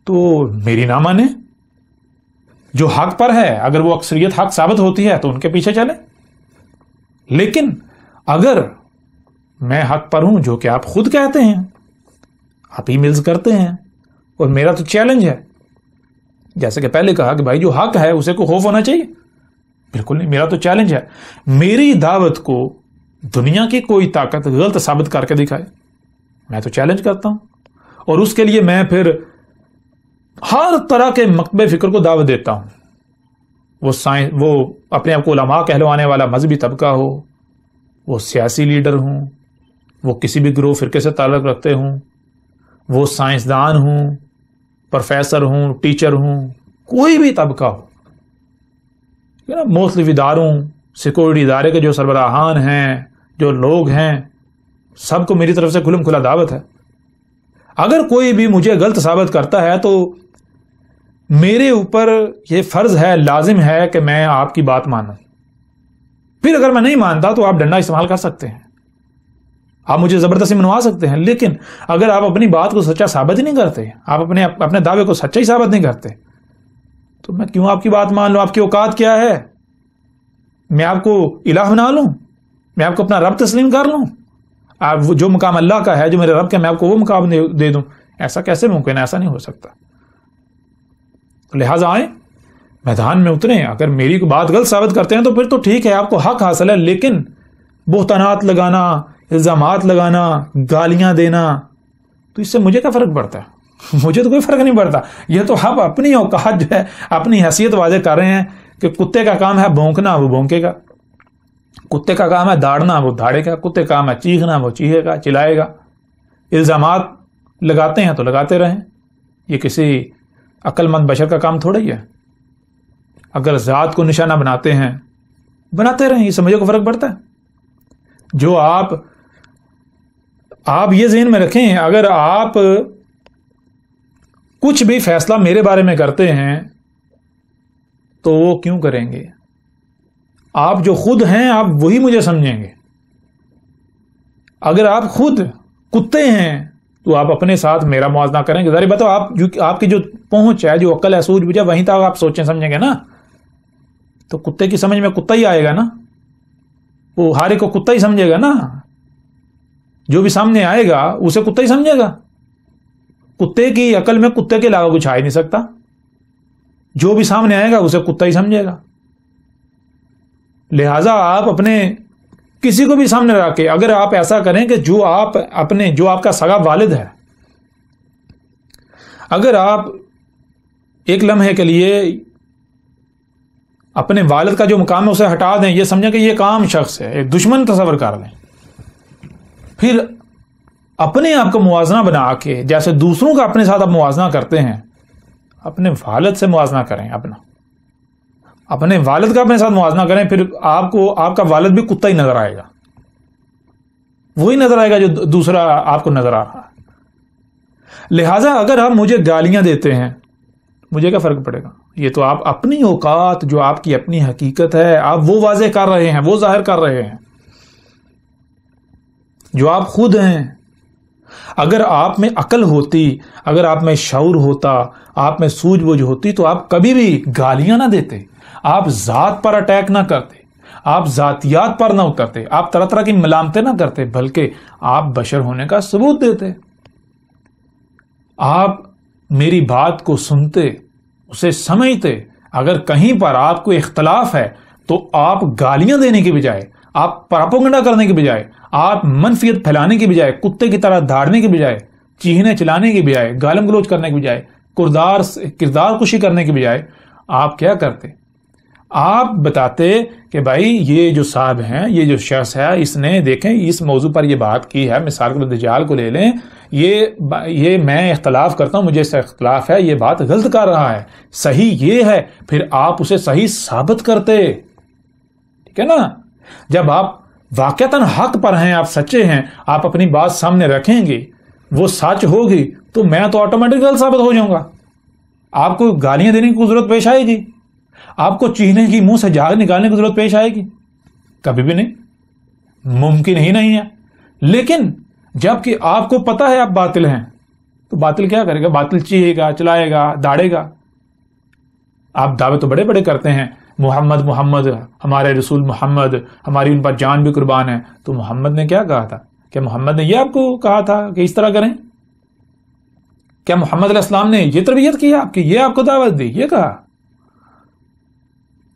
تو میری نہ مانیں۔ جو حق پر ہے، اگر وہ اکثریت حق ثابت ہوتی ہے تو ان کے پیچھے چلیں، لیکن اگر میں حق پر ہوں، جو کہ آپ خود کہتے ہیں، آپ ای میلز کرتے ہیں، اور میرا تو چیلنج ہے، جیسے کہ پہلے کہا کہ بھائی جو حق ہے اسے کو خوف ہونا چاہیے، بالکل نہیں، میرا تو چیلنج ہے، میری دعوت کو دنیا کی کوئی طاقت غلط ثابت کر کے دکھائے، میں تو چیلنج کرتا ہوں، اور اس کے لیے میں پھر ہر طرح کے مکتب فکر کو دعوت دیتا ہوں، وہ اپنے آپ کو علماء کہلوانے والا مذہبی طبقہ ہو، وہ سیاسی لیڈر ہوں، وہ کسی بھی گروہ فرقے سے تعلق رکھتے ہوں، وہ سائنسدان ہوں، پروفیسر ہوں، ٹیچر ہوں، کوئی بھی طبقہ ہو، مختلف اداروں، سیکورٹی ادارے کے جو سربراہان ہیں، جو لوگ ہیں، سب کو میری طرف سے کھلم کھلا دعوت ہے۔ اگر کوئی بھی مجھے غلط ثابت کرتا ہے تو میرے اوپر یہ فرض ہے، لازم ہے کہ میں آپ کی بات مانوں۔ پھر اگر میں نہیں مانتا تو آپ ڈنڈا استعمال کر سکتے ہیں، آپ مجھے زبردستی منوا سکتے ہیں، لیکن اگر آپ اپنی بات کو سچا ثابت ہی نہیں کرتے، آپ اپنے دعوے کو سچا ہی ثابت نہیں کرتے، تو میں کیوں آپ کی بات مان لوں؟ آپ کی اوقات کیا ہے؟ میں آپ کو الہ بنا لوں؟ میں آپ کو اپنا رب تسلیم کر لوں؟ آپ جو مقام اللہ کا ہے، جو میرے رب کا، میں آپ کو وہ مقام دے دوں؟ ایسا کیسے ممکن ہے؟ ایسا نہیں ہو سکتا۔ لہٰذا آئیں، میدان میں اتریں، اگر میری کو بات غلط ثابت کرتے ہیں تو پھر تو ٹھیک ہے، آپ کو حق حاصل ہے، لیکن بہتانات لگانا، الزامات لگانا، گالیاں دینا، تو اس سے مجھے کیا فرق پڑتا ہے؟ مجھے تو کوئی فرق نہیں پڑتا. یہ تو آپ اپنی اوقات جو ہے، اپنی حیثیت واضح کر رہے ہیں کہ کتے کا کام ہے بھونکنا، وہ بھونکے گا. کتے کا کام ہے داڑنا، وہ داڑے گا. کتے کا کام ہے چیخنا، وہ چیخے گا، چلائے گا. الزامات لگاتے ہیں تو لگاتے رہیں. یہ کسی عقل مند بشر کا کام تھوڑا ہی ہے. اگر ذات کو نشانہ بناتے ہیں، بناتے رہیں، اس سے مجھے کو فرق پڑتا ہے. جو آپ یہ ذہن میں رکھیں، اگر آپ کچھ بھی فیصلہ میرے بارے میں کرتے ہیں تو وہ کیوں کریں گے؟ آپ جو خود ہیں آپ وہی مجھے سمجھیں گے. اگر آپ خود کتے ہیں تو آپ اپنے ساتھ میرا موازنہ کریں گے. ظاہر بتاؤ آپ کی جو پہنچ ہے، جو عقل ہے، سوچ بوجھ ہے، وہیں تک آپ سوچیں سمجھیں گے نا. تو کتے کی سمجھ میں کتا ہی آئے گا نا. وہ ہر ایک کو کتا ہی سمجھے گا نا. جو بھی سامنے آئے گا اسے کتا ہی سمجھے گا. کتے کی عقل میں کتے کے علاوہ کچھ آ ہی نہیں سکتا. جو بھی سامنے آئے گا اسے کتا ہی سمجھے گا. لہذا آپ اپنے کسی کو بھی سامنے رکھ کے اگر آپ ایسا کریں کہ جو آپ کا سگا والد ہے، اگر آپ ایک لمحے کے لیے اپنے والد کا جو مقام ہے اسے ہٹا دیں، یہ سمجھیں کہ یہ ایک عام شخص ہے، ایک دشمن تصور کر لیں، پھر اپنے آپ کو موازنہ بنا کے جیسے دوسروں کا اپنے ساتھ آپ موازنہ کرتے ہیں، اپنے والد سے موازنہ کریں. اپنے والد کا اپنے ساتھ موازنہ کریں، پھر آپ کا والد بھی کتا ہی نظر آئے گا. وہی نظر آئے گا جو دوسرا آپ کو نظر آ رہا ہے. لہٰذا اگر آپ مجھے گالیاں دیتے ہیں، مجھے کیا فرق پڑے گا؟ یہ تو آپ اپنی اوقات، جو آپ کی اپنی حقیقت ہے، آپ وہ واضح کر رہے ہیں، وہ ظاہر کر رہے ہیں جو آپ خود ہیں. اگر آپ میں عقل ہوتی، اگر آپ میں شعور ہوتا، آپ میں سوجھ بوجھ ہوتی، تو آپ کبھی بھی گالیاں نہ دیتے، آپ ذات پر اٹیک نہ کرتے، آپ ذاتیات پر نہ اترتے، آپ طرح طرح کی ملامتیں نہ کرتے، بلکہ آپ بشر ہونے کا ثبوت دیتے. آپ میری بات کو سنتے، اسے سمجھتے. اگر کہیں پر آپ کو اختلاف ہے تو آپ گالیاں دینے کی بجائے، آپ پراپوگنڈا کرنے کی بجائے، آپ منفیت پھیلانے کی بجائے، کتے کی طرح دھاڑنے کی بجائے، چیخنے چلانے کی بجائے، گالم گلوچ کرنے کی بجائے، کردار کشی کرنے کی بجائے، آپ کیا کرتے؟ آپ بتاتے کہ بھائی یہ جو صاحب ہیں، یہ جو شخص ہے، اس نے دیکھیں اس موضوع پر یہ بات کی ہے. مثال کے طور دجال کو لے لیں، یہ میں اختلاف کرتا ہوں، مجھے اس سے اختلاف ہے، یہ بات غلط کر رہا ہے، صحیح یہ ہے. پھر آپ اسے صحیح ثابت کرتے. ٹھیک ہے نا؟ جب آپ واقعتاً حق پر ہیں، آپ سچے ہیں، آپ اپنی بات سامنے رکھیں گے، وہ سچ ہوگی، تو میں تو آٹومیٹک غلط ثابت ہو جاؤں گا. آپ کو گالیاں دینے کی ضرورت پیش آئے گی؟ آپ کو چیخنے کی، منہ سے جھاگ نکالنے کی ضرورت پیش آئے گی؟ کبھی بھی نہیں، ممکن ہی نہیں ہے. لیکن جب کہ آپ کو پتا ہے آپ باطل ہیں، تو باطل کیا کرے گا؟ باطل چیخے گا، چلائے گا، داڑے گا. آپ دعوے تو بڑے بڑے کرتے ہیں، محمد، ہمارے رسول محمد، ہماری ان پر جان بھی قربان ہے. تو محمد نے کیا کہا تھا؟ کیا محمد نے یہ آپ کو کہا تھا کہ اس طرح کریں؟ کیا محمد علیہ السلام نے یہ تربیت کی آپ کی، یہ آپ کو دعوت دی، یہ کہا؟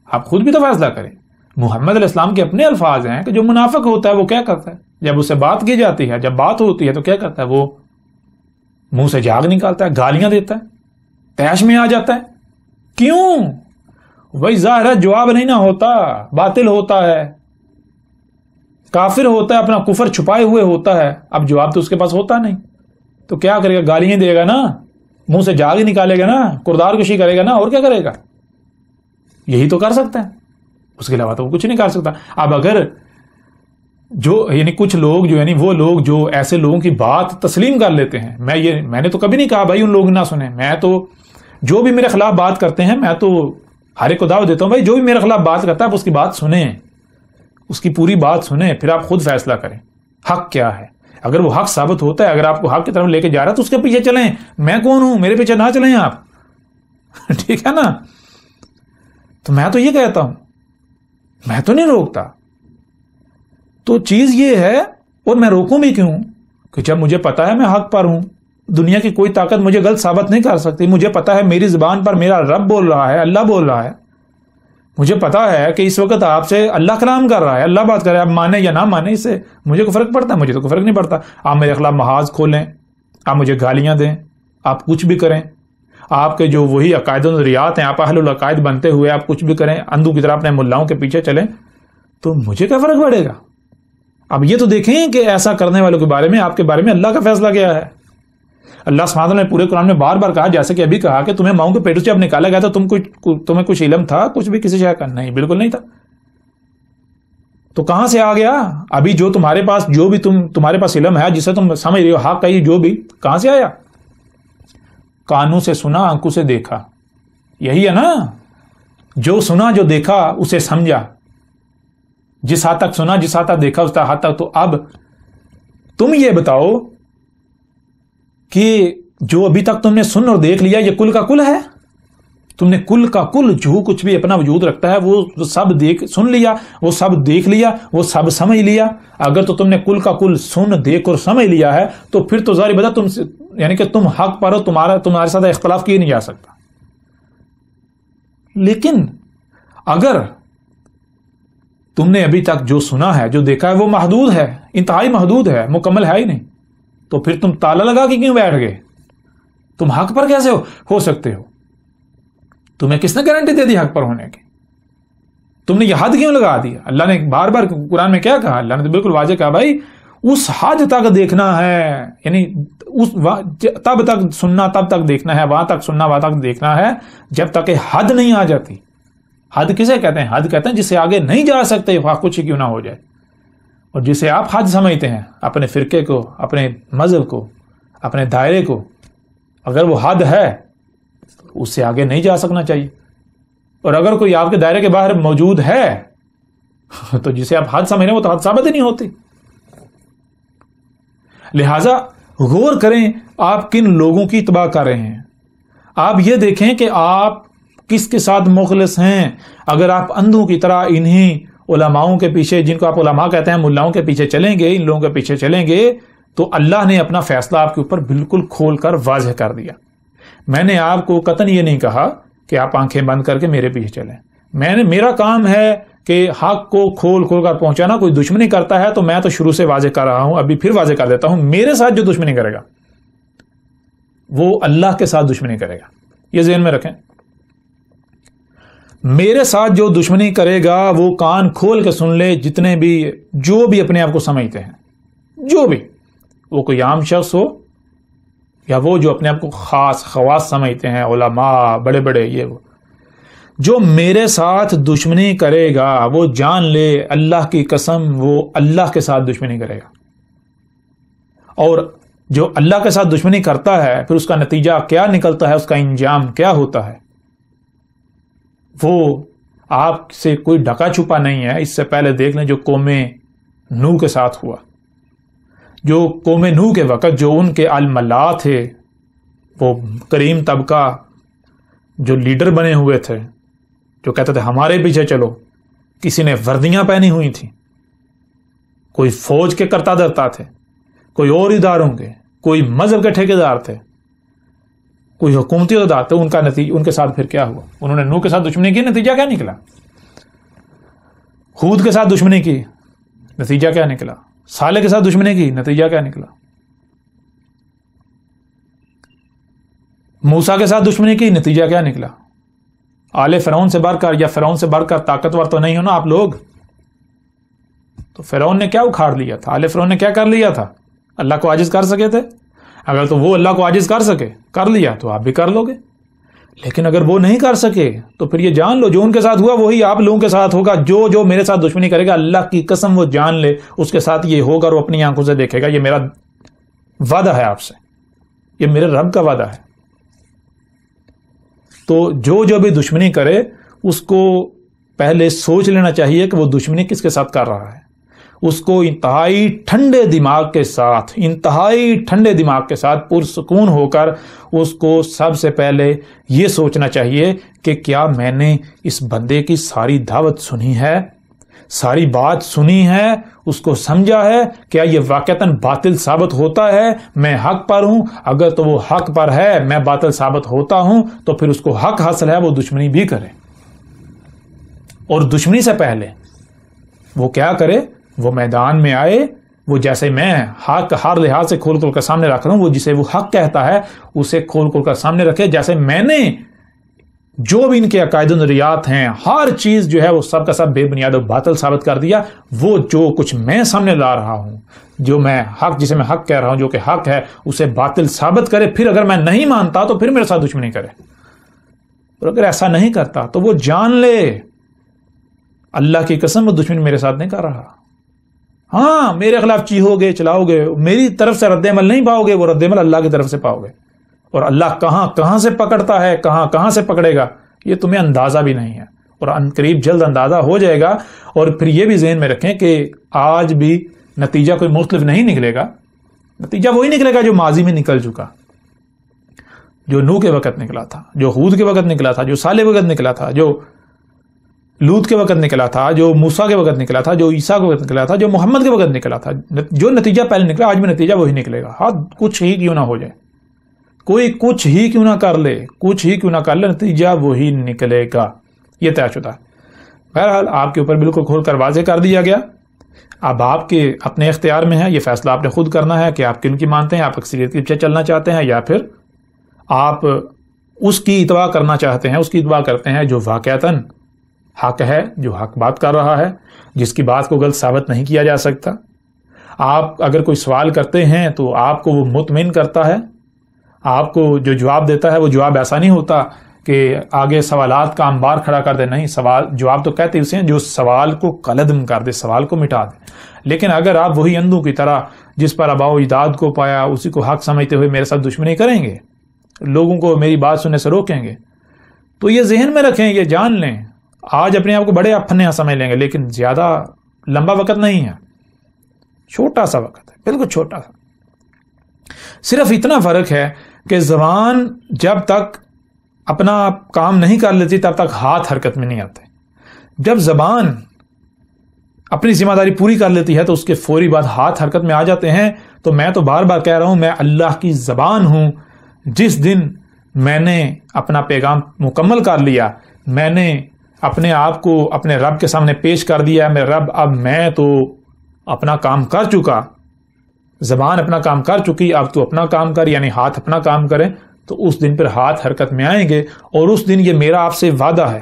آپ خود بھی تو فیصلہ کریں. محمد علیہ السلام کے اپنے الفاظ ہیں کہ جو منافق ہوتا ہے وہ کیا کرتا ہے؟ جب اسے بات کی جاتی ہے، جب بات ہوتی ہے تو کیا کرتا ہے؟ وہ منہ سے جھاگ نکالتا ہے، گالیاں دیتا ہے، تیش میں آ جاتا ہے. کیوں؟ وہی ظاہر ہے جواب نہیں نہ ہوتا، باطل ہوتا ہے، کافر ہوتا ہے، اپنا کفر چھپائے ہوئے ہوتا ہے. اب جواب تو اس کے پاس ہوتا نہیں، تو کیا کرے گا؟ گالیاں دے گا نا، منہ سے جھاگ نکالے گا نا، کردار کشی کرے گا نا، اور کیا کرے گا؟ یہی تو کر سکتا ہے، اس کے علاوہ تو وہ کچھ نہیں کر سکتا. اب اگر یعنی کچھ لوگ وہ لوگ جو ایسے لوگوں کی بات تسلیم کر لیتے ہیں، میں نے تو کبھی نہیں کہا بھائی ان لوگ نہ سنیں. میں تو جو بھی میرے خلاف بات کرتے ہیں، میں تو ہر ایک کو دعوت دیتا ہوں بھائی جو بھی میرے خلاف بات کرتا ہے آپ اس کی بات سنیں، اس کی پوری بات سنیں، پھر آپ خود فیصلہ کریں حق کیا ہے. اگر وہ حق ثابت ہوتا ہے، اگر آپ کو حق کی طرف لے کے جا رہا ہے تو اس کے پیچھے چلیں. میں کون ہوں؟ میرے پیچھے نہ چلیں آپ. ٹھیک ہے نا؟ تو میں تو یہ کہتا ہوں، میں تو نہیں روکتا. تو چیز یہ ہے، اور میں روکوں بھی کیوں؟ کہ جب مجھے پتا ہے میں حق پر ہوں، دنیا کی کوئی طاقت مجھے غلط ثابت نہیں کر سکتی. مجھے پتا ہے میری زبان پر میرا رب بول رہا ہے، اللہ بول رہا ہے. مجھے پتا ہے کہ اس وقت آپ سے اللہ کلام کر رہا ہے، اللہ بات کر رہا ہے، آپ مانیں یا نہ مانیں، اس سے مجھے کوئی فرق پڑتا ہے؟ مجھے تو کوئی فرق نہیں پڑتا۔ آپ میرے خلاف محاذ کھولیں، آپ مجھے گالیاں دیں، آپ کچھ بھی کریں، آپ کے جو وہی عقائد و نظریات ہیں، آپ اہل العقائد بنتے ہوئے آپ کچھ بھی کریں، اندھو کی طرح اپنے ملاؤں کے پیچھے چلیں، تو مجھے کیا فرق پڑے گا؟ اب یہ تو دیکھیں کہ ایسا کرنے والوں کے بارے میں، آپ کے بارے میں اللہ کا فیصلہ کیا ہے۔ اللہ سبحانہ وتعالیٰ نے پورے قرآن میں بار بار کہا، جیسے کہ ابھی کہا کہ تمہیں ماؤں کے پیٹوں سے اب نکالا گیا تھا، تمہیں کچھ علم تھا کچھ بھی کسی شے کا؟ نہیں، بالکل نہیں تھا۔ تو کہاں سے آ گیا؟ ابھی جو تمہارے پاس جو بھی تمہارے پاس علم ہے، جسے تم سمجھ رہے ہو حق ہے، جو بھی کہاں سے آیا؟ کانوں سے سنا، آنکھوں سے دیکھا، یہی ہے نا؟ جو سنا، جو دیکھا، اسے سمجھا، جس حد تک سنا، جس حد تک دیکھا، اس حد تک۔ تو اب تم یہ بتاؤ کہ جو ابھی تک تم نے سن اور دیکھ لیا، یہ کل کا کل ہے؟ تم نے کل کا کل جو کچھ بھی اپنا وجود رکھتا ہے وہ سب سن لیا، وہ سب دیکھ لیا، وہ سب سمجھ لیا؟ اگر تو تم نے کل کا کل سن، دیکھ اور سمجھ لیا ہے تو پھر تو ظاہر بتا یعنی کہ تم حق پر ہو، تمہارے ساتھ اختلاف کیا نہیں جا سکتا۔ لیکن اگر تم نے ابھی تک جو سنا ہے، جو دیکھا ہے، وہ محدود ہے، انتہائی محدود ہے، مکمل ہے ہی نہیں، تو پھر تم تالا لگا کے کیوں بیٹھ گئے؟ تم حق پر کیسے ہو سکتے ہو؟ تمہیں کس نے گارنٹی دے دی حق پر ہونے کی؟ تم نے یہ حد کیوں لگا دیا؟ اللہ نے بار بار قرآن میں کیا کہا؟ اللہ نے تو بالکل واضح کہا، بھائی اس حد تک دیکھنا ہے، یعنی تب تک سننا، تب تک دیکھنا ہے، وہاں تک سننا، وہاں تک دیکھنا ہے جب تک کہ حد نہیں آ جاتی۔ حد کسے کہتے ہیں؟ حد کہتے ہیں جسے آگے نہیں جا سکتے، کچھ کیوں نہ ہو جائے، اور جسے آپ حد سمجھتے ہیں اپنے فرقے کو، اپنے مذہب کو، اپنے دائرے کو، اگر وہ حد ہے اس سے آگے نہیں جا سکنا چاہیے۔ اور اگر کوئی آپ کے دائرے کے باہر موجود ہے تو جسے آپ حد سمجھ رہے ہیں وہ تو حد ثابت ہی نہیں ہوتی۔ لہذا غور کریں آپ کن لوگوں کی اتباع کر رہے ہیں۔ آپ یہ دیکھیں کہ آپ کس کے ساتھ مخلص ہیں۔ اگر آپ اندھوں کی طرح انہی علماؤں کے پیچھے، جن کو آپ علماء کہتے ہیں، ملاؤں کے پیچھے چلیں گے، ان لوگوں کے پیچھے چلیں گے، تو اللہ نے اپنا فیصلہ آپ کے اوپر بالکل کھول کر واضح کر دیا۔ میں نے آپ کو قطعاً یہ نہیں کہا کہ آپ آنکھیں بند کر کے میرے پیچھے چلیں۔ میرا کام ہے کہ حق کو کھول کر پہنچانا۔ کوئی دشمنی کرتا ہے تو میں تو شروع سے واضح کر رہا ہوں، ابھی پھر واضح کر دیتا ہوں، میرے ساتھ جو دشمنی کرے گا وہ اللہ کے ساتھ دشمنی کرے گا، یہ ذہن میں رکھیں۔ میرے ساتھ جو دشمنی کرے گا وہ کان کھول کے سن لے، جتنے بھی جو بھی اپنے آپ کو سمجھتے ہیں، جو بھی، وہ کوئی عام شخص ہو یا وہ جو اپنے آپ کو خواص سمجھتے ہیں، علماء بڑے بڑے، یہ وہ جو میرے ساتھ دشمنی کرے گا وہ جان لے اللہ کی قسم وہ اللہ کے ساتھ دشمنی کرے گا۔ اور جو اللہ کے ساتھ دشمنی کرتا ہے پھر اس کا نتیجہ کیا نکلتا ہے، اس کا انجام کیا ہوتا ہے، وہ آپ سے کوئی ڈھکا چھپا نہیں ہے۔ اس سے پہلے دیکھ لیں جو قوم نوح کے ساتھ ہوا، جو قوم نوح کے وقت جو ان کے الملا تھے، وہ کریم طبقہ جو لیڈر بنے ہوئے تھے، جو کہتے تھے ہمارے پیچھے چلو، کسی نے وردیاں پہنی ہوئی تھیں، کوئی فوج کے کرتا دھرتا تھے، کوئی اور اداروں کے، کوئی مذہب کے ٹھیکیدار تھے، کوئی حکومتی عہدیدار تھے، ان کا نتیجہ ان کے ساتھ پھر کیا ہوا؟ انہوں نے نوح کے ساتھ دشمنی کی، نتیجہ کیا نکلا؟ ہود کے ساتھ دشمنی کی، نتیجہ کیا نکلا؟ صالح کے ساتھ دشمنی کی، نتیجہ کیا نکلا؟ موسیٰ کے ساتھ دشمنی کی، نتیجہ کیا نکلا؟ آل فرعون سے بڑھ کر یا فرعون سے بڑھ کر طاقتور تو نہیں ہو نا آپ لوگ؟ تو فرعون نے کیا اکھاڑ لیا تھا؟ آل فرعون نے کیا کر لیا تھا؟ اللہ کو عاجز کر سکے تھے؟ اگر تو وہ اللہ کو عاجز کر سکے، کر لیا، تو آپ بھی کر لو گے۔ لیکن اگر وہ نہیں کر سکے تو پھر یہ جان لو جو ان کے ساتھ ہوا وہی آپ لوگوں کے ساتھ ہوگا۔ جو میرے ساتھ دشمنی کرے گا، اللہ کی قسم وہ جان لے اس کے ساتھ یہ ہوگا، اور وہ اپنی آنکھوں سے دیکھے گا۔ یہ میرا وعدہ ہے آپ سے، یہ میرے رب کا وعدہ ہے۔ تو جو بھی دشمنی کرے اس کو پہلے سوچ لینا چاہیے کہ وہ دشمنی کس کے ساتھ کر رہا ہے۔ اس کو انتہائی ٹھنڈے دماغ کے ساتھ پرسکون ہو کر اس کو سب سے پہلے یہ سوچنا چاہیے کہ کیا میں نے اس بندے کی ساری دعوت سنی ہے، ساری بات سنی ہے، اس کو سمجھا ہے، کیا یہ واقعتاً باطل ثابت ہوتا ہے، میں حق پر ہوں؟ اگر تو وہ حق پر ہے، میں باطل ثابت ہوتا ہوں، تو پھر اس کو حق حاصل ہے وہ دشمنی بھی کرے۔ اور دشمنی سے پہلے وہ کیا کرے، وہ میدان میں آئے، وہ جیسے میں حق ہر لحاظ سے کھول کھول کر سامنے رکھ رہا ہوں، وہ جسے وہ حق کہتا ہے اسے کھول کھول کر سامنے رکھے، جیسے میں نے جو بھی ان کے عقائد و نظریات ہیں ہر چیز جو ہے وہ سب کا سب بے بنیاد و باطل ثابت کر دیا۔ وہ جو کچھ میں سامنے لا رہا ہوں، جو میں حق جسے میں حق کہہ رہا ہوں جو کہ حق ہے، اسے باطل ثابت کرے، پھر اگر میں نہیں مانتا تو پھر میرے ساتھ دشمنی کرے، اور اگر ایسا نہیں کرتا تو وہ جان لے اللہ کی قسم وہ دشمنی میرے ساتھ نہیں کر رہا۔ ہاں میرے خلاف چیہو گے، چلاؤ گے، میری طرف سے رد عمل نہیں پاؤ گے، وہ رد عمل اللہ کی طرف سے پاؤ گے، اور اللہ کہاں کہاں سے پکڑتا ہے، کہاں کہاں سے پکڑے گا یہ تمہیں اندازہ بھی نہیں ہے، اور عنقریب جلد اندازہ ہو جائے گا۔ اور پھر یہ بھی ذہن میں رکھیں کہ آج بھی نتیجہ کوئی مختلف نہیں نکلے گا، نتیجہ وہی نکلے گا جو ماضی میں نکل چکا، جو نوح کے وقت نکلا تھا، جو ہود کے وقت نکلا تھا، جو صالح کے وقت نکلا تھا، جو لوط کے وقت نکلا تھا، جو موسیٰ کے وقت نکلا تھا، جو عیسیٰ کے وقت نکلا تھا، جو محمد کے وقت نکلا تھا۔ جو نتیجہ پہلے نکلا آج بھی نتیجہ وہی نکلے گا، ہاں کچھ ہی کیوں نہ ہو جائے، کوئی کچھ ہی کیوں نہ کر لے، کچھ ہی کیوں نہ کر لے، نتیجہ وہی نکلے گا، یہ طے شدہ ہے۔ بہرحال آپ کے اوپر بالکل کھول کر واضح کر دیا گیا، اب آپ کے اپنے اختیار میں ہے، یہ فیصلہ آپ نے خود کرنا ہے کہ آپ کن کی مانتے ہیں، آپ اکثریت کے پیچھے چلنا چاہتے ہیں یا پھر آپ اس کی اتباع کرنا چاہتے ہیں، اس کی اتباع کرتے ہیں جو واقعتاً حق ہے، جو حق بات کر رہا ہے، جس کی بات کو غلط ثابت نہیں کیا جا سکتا۔ آپ اگر کوئی سوال کرتے ہیں تو آپ کو وہ مطمئن کرتا ہے، آپ کو جو جواب دیتا ہے وہ جواب ایسا نہیں ہوتا کہ آگے سوالات کا انبار کھڑا کر دے، نہیں، جواب تو کہتے اسے ہیں جو سوال کو قلعدم کر دے، سوال کو مٹا دے۔ لیکن اگر آپ وہی اندھوں کی طرح جس پر آباء و اجداد کو پایا اسی کو حق سمجھتے ہوئے میرے ساتھ دشمنی کریں گے، لوگوں کو میری بات سننے سے روکیں گے، تو یہ ذہن میں رکھیں، یہ جان لیں، آج اپنے آپ کو بڑے افنیاں سمجھ لیں گے لیکن زیادہ لمبا وقت نہیں ہے، چھوٹا سا وقت ہے، بالکل چھوٹا سا۔ صرف اتنا فرق ہے کہ زبان جب تک اپنا کام نہیں کر لیتی تب تک ہاتھ حرکت میں نہیں آتے، جب زبان اپنی ذمہ داری پوری کر لیتی ہے تو اس کے فوری بعد ہاتھ حرکت میں آ جاتے ہیں۔ تو میں تو بار بار کہہ رہا ہوں، میں اللہ کی زبان ہوں۔ جس دن میں نے اپنا پیغام مکمل کر لیا، میں نے اپنے آپ کو اپنے رب کے سامنے پیش کر دیا، میں رب اب میں تو اپنا کام کر چکا، زبان اپنا کام کر چکی، اب تو اپنا کام کر، یعنی ہاتھ اپنا کام کریں، تو اس دن پھر ہاتھ حرکت میں آئیں گے۔ اور اس دن یہ میرا آپ سے وعدہ ہے،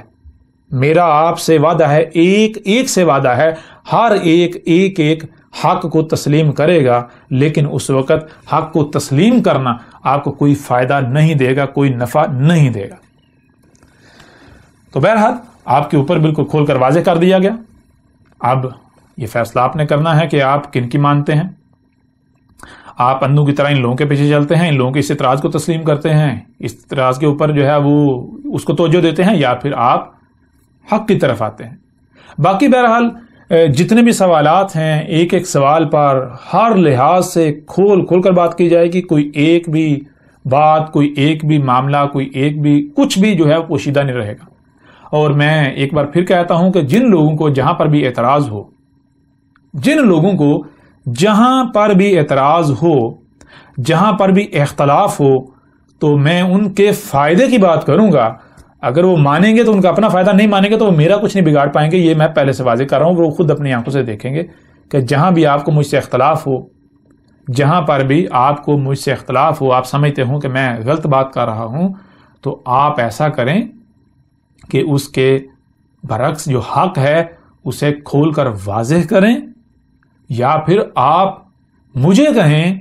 میرا آپ سے وعدہ ہے، ایک ایک سے وعدہ ہے، ہر ایک حق کو تسلیم کرے گا، لیکن اس وقت حق کو تسلیم کرنا آپ کو کوئی فائدہ نہیں دے گا، کوئی نفع نہیں دے گا۔ تو بہرحال آپ کے اوپر بالکل کھول کر واضح کر دیا گیا، اب یہ فیصلہ آپ نے کرنا ہے کہ آپ کن کی مانتے ہیں۔ آپ اندھوں کی طرح ان لوگوں کے پیچھے چلتے ہیں، ان لوگوں کے اس اعتراض کو تسلیم کرتے ہیں، اس اعتراض کے اوپر جو ہے وہ اس کو توجہ دیتے ہیں، یا پھر آپ حق کی طرف آتے ہیں۔ باقی بہرحال جتنے بھی سوالات ہیں، ایک ایک سوال پر ہر لحاظ سے کھول کھول کر بات کی جائے گی، کوئی ایک بھی بات، کوئی ایک بھی معاملہ، کوئی ایک بھی کچھ بھی جو ہے پوشیدہ نہیں رہے گا۔ اور میں ایک بار پھر کہتا ہوں کہ جن لوگوں کو جہاں پر بھی اعتراض ہو، جن لوگوں کو جہاں پر بھی اعتراض ہو، جہاں پر بھی اختلاف ہو، تو میں ان کے فائدے کی بات کروں گا۔ اگر وہ مانیں گے تو ان کا اپنا فائدہ، نہیں مانیں گے تو وہ میرا کچھ نہیں بگاڑ پائیں گے، یہ میں پہلے سے واضح کر رہا ہوں۔ وہ خود اپنی آنکھوں سے دیکھیں گے کہ جہاں بھی آپ کو مجھ سے اختلاف ہو، جہاں پر بھی آپ کو مجھ سے اختلاف ہو، آپ سمجھتے ہوں کہ میں غلط بات کر رہا ہوں، تو آپ ایسا کریں کہ اس کے برعکس جو حق ہے اسے کھول کر واضح کریں، یا پھر آپ مجھے کہیں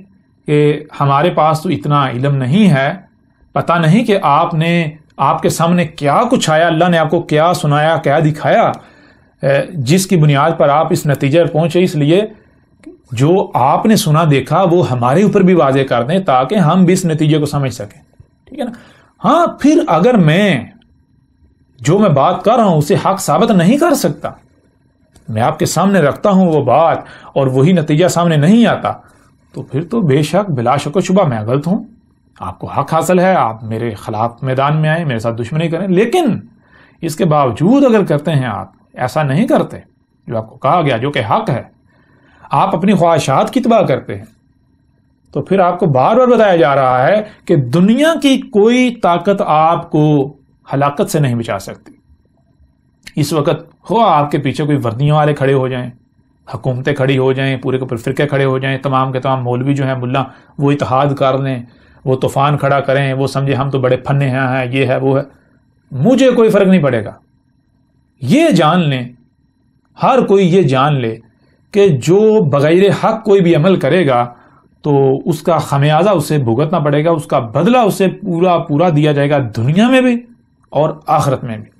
کہ ہمارے پاس تو اتنا علم نہیں ہے، پتہ نہیں کہ آپ کے سامنے کیا کچھ آیا، اللہ نے آپ کو کیا سنایا، کیا دکھایا، جس کی بنیاد پر آپ اس نتیجے پر پہنچے۔ اس لیے جو آپ نے سنا دیکھا وہ ہمارے اوپر بھی واضح کر دیں تاکہ ہم بھی اس نتیجے کو سمجھ سکیں، ٹھیک ہے نا۔ ہاں پھر اگر میں جو میں بات کر رہا ہوں اسے حق ثابت نہیں کر سکتا، میں آپ کے سامنے رکھتا ہوں وہ بات اور وہی نتیجہ سامنے نہیں آتا، تو پھر تو بے شک بلا شک و شبہ میں غلط ہوں، آپ کو حق حاصل ہے، آپ میرے خلاف میدان میں آئیں، میرے ساتھ دشمنی کریں۔ لیکن اس کے باوجود اگر کرتے ہیں، آپ ایسا نہیں کرتے جو آپ کو کہا گیا جو کہ حق ہے، آپ اپنی خواہشات کی اتباع کرتے ہیں، تو پھر آپ کو بار بار بتایا جا رہا ہے کہ دنیا کی کوئی طاقت آپ کو ہلاکت سے نہیں بچا سکتی۔ اس وقت ہو آپ کے پیچھے کوئی وردیوں والے کھڑے ہو جائیں، حکومتیں کھڑی ہو جائیں، پورے کے پورے فرقے کھڑے ہو جائیں، تمام کے تمام مولوی جو ہیں ملا وہ اتحاد کر لیں، وہ طوفان کھڑا کریں، وہ سمجھے ہم تو بڑے پھنے ہیں، یہ ہے وہ ہے، مجھے کوئی فرق نہیں پڑے گا۔ یہ جان لیں، ہر کوئی یہ جان لے کہ جو بغیر حق کوئی بھی عمل کرے گا تو اس کا خمیازہ اسے بھگتنا پڑے گا، اس کا بدلہ اسے پورا دیا جائے گا، دنیا میں بھی اور آخرت میں بھی۔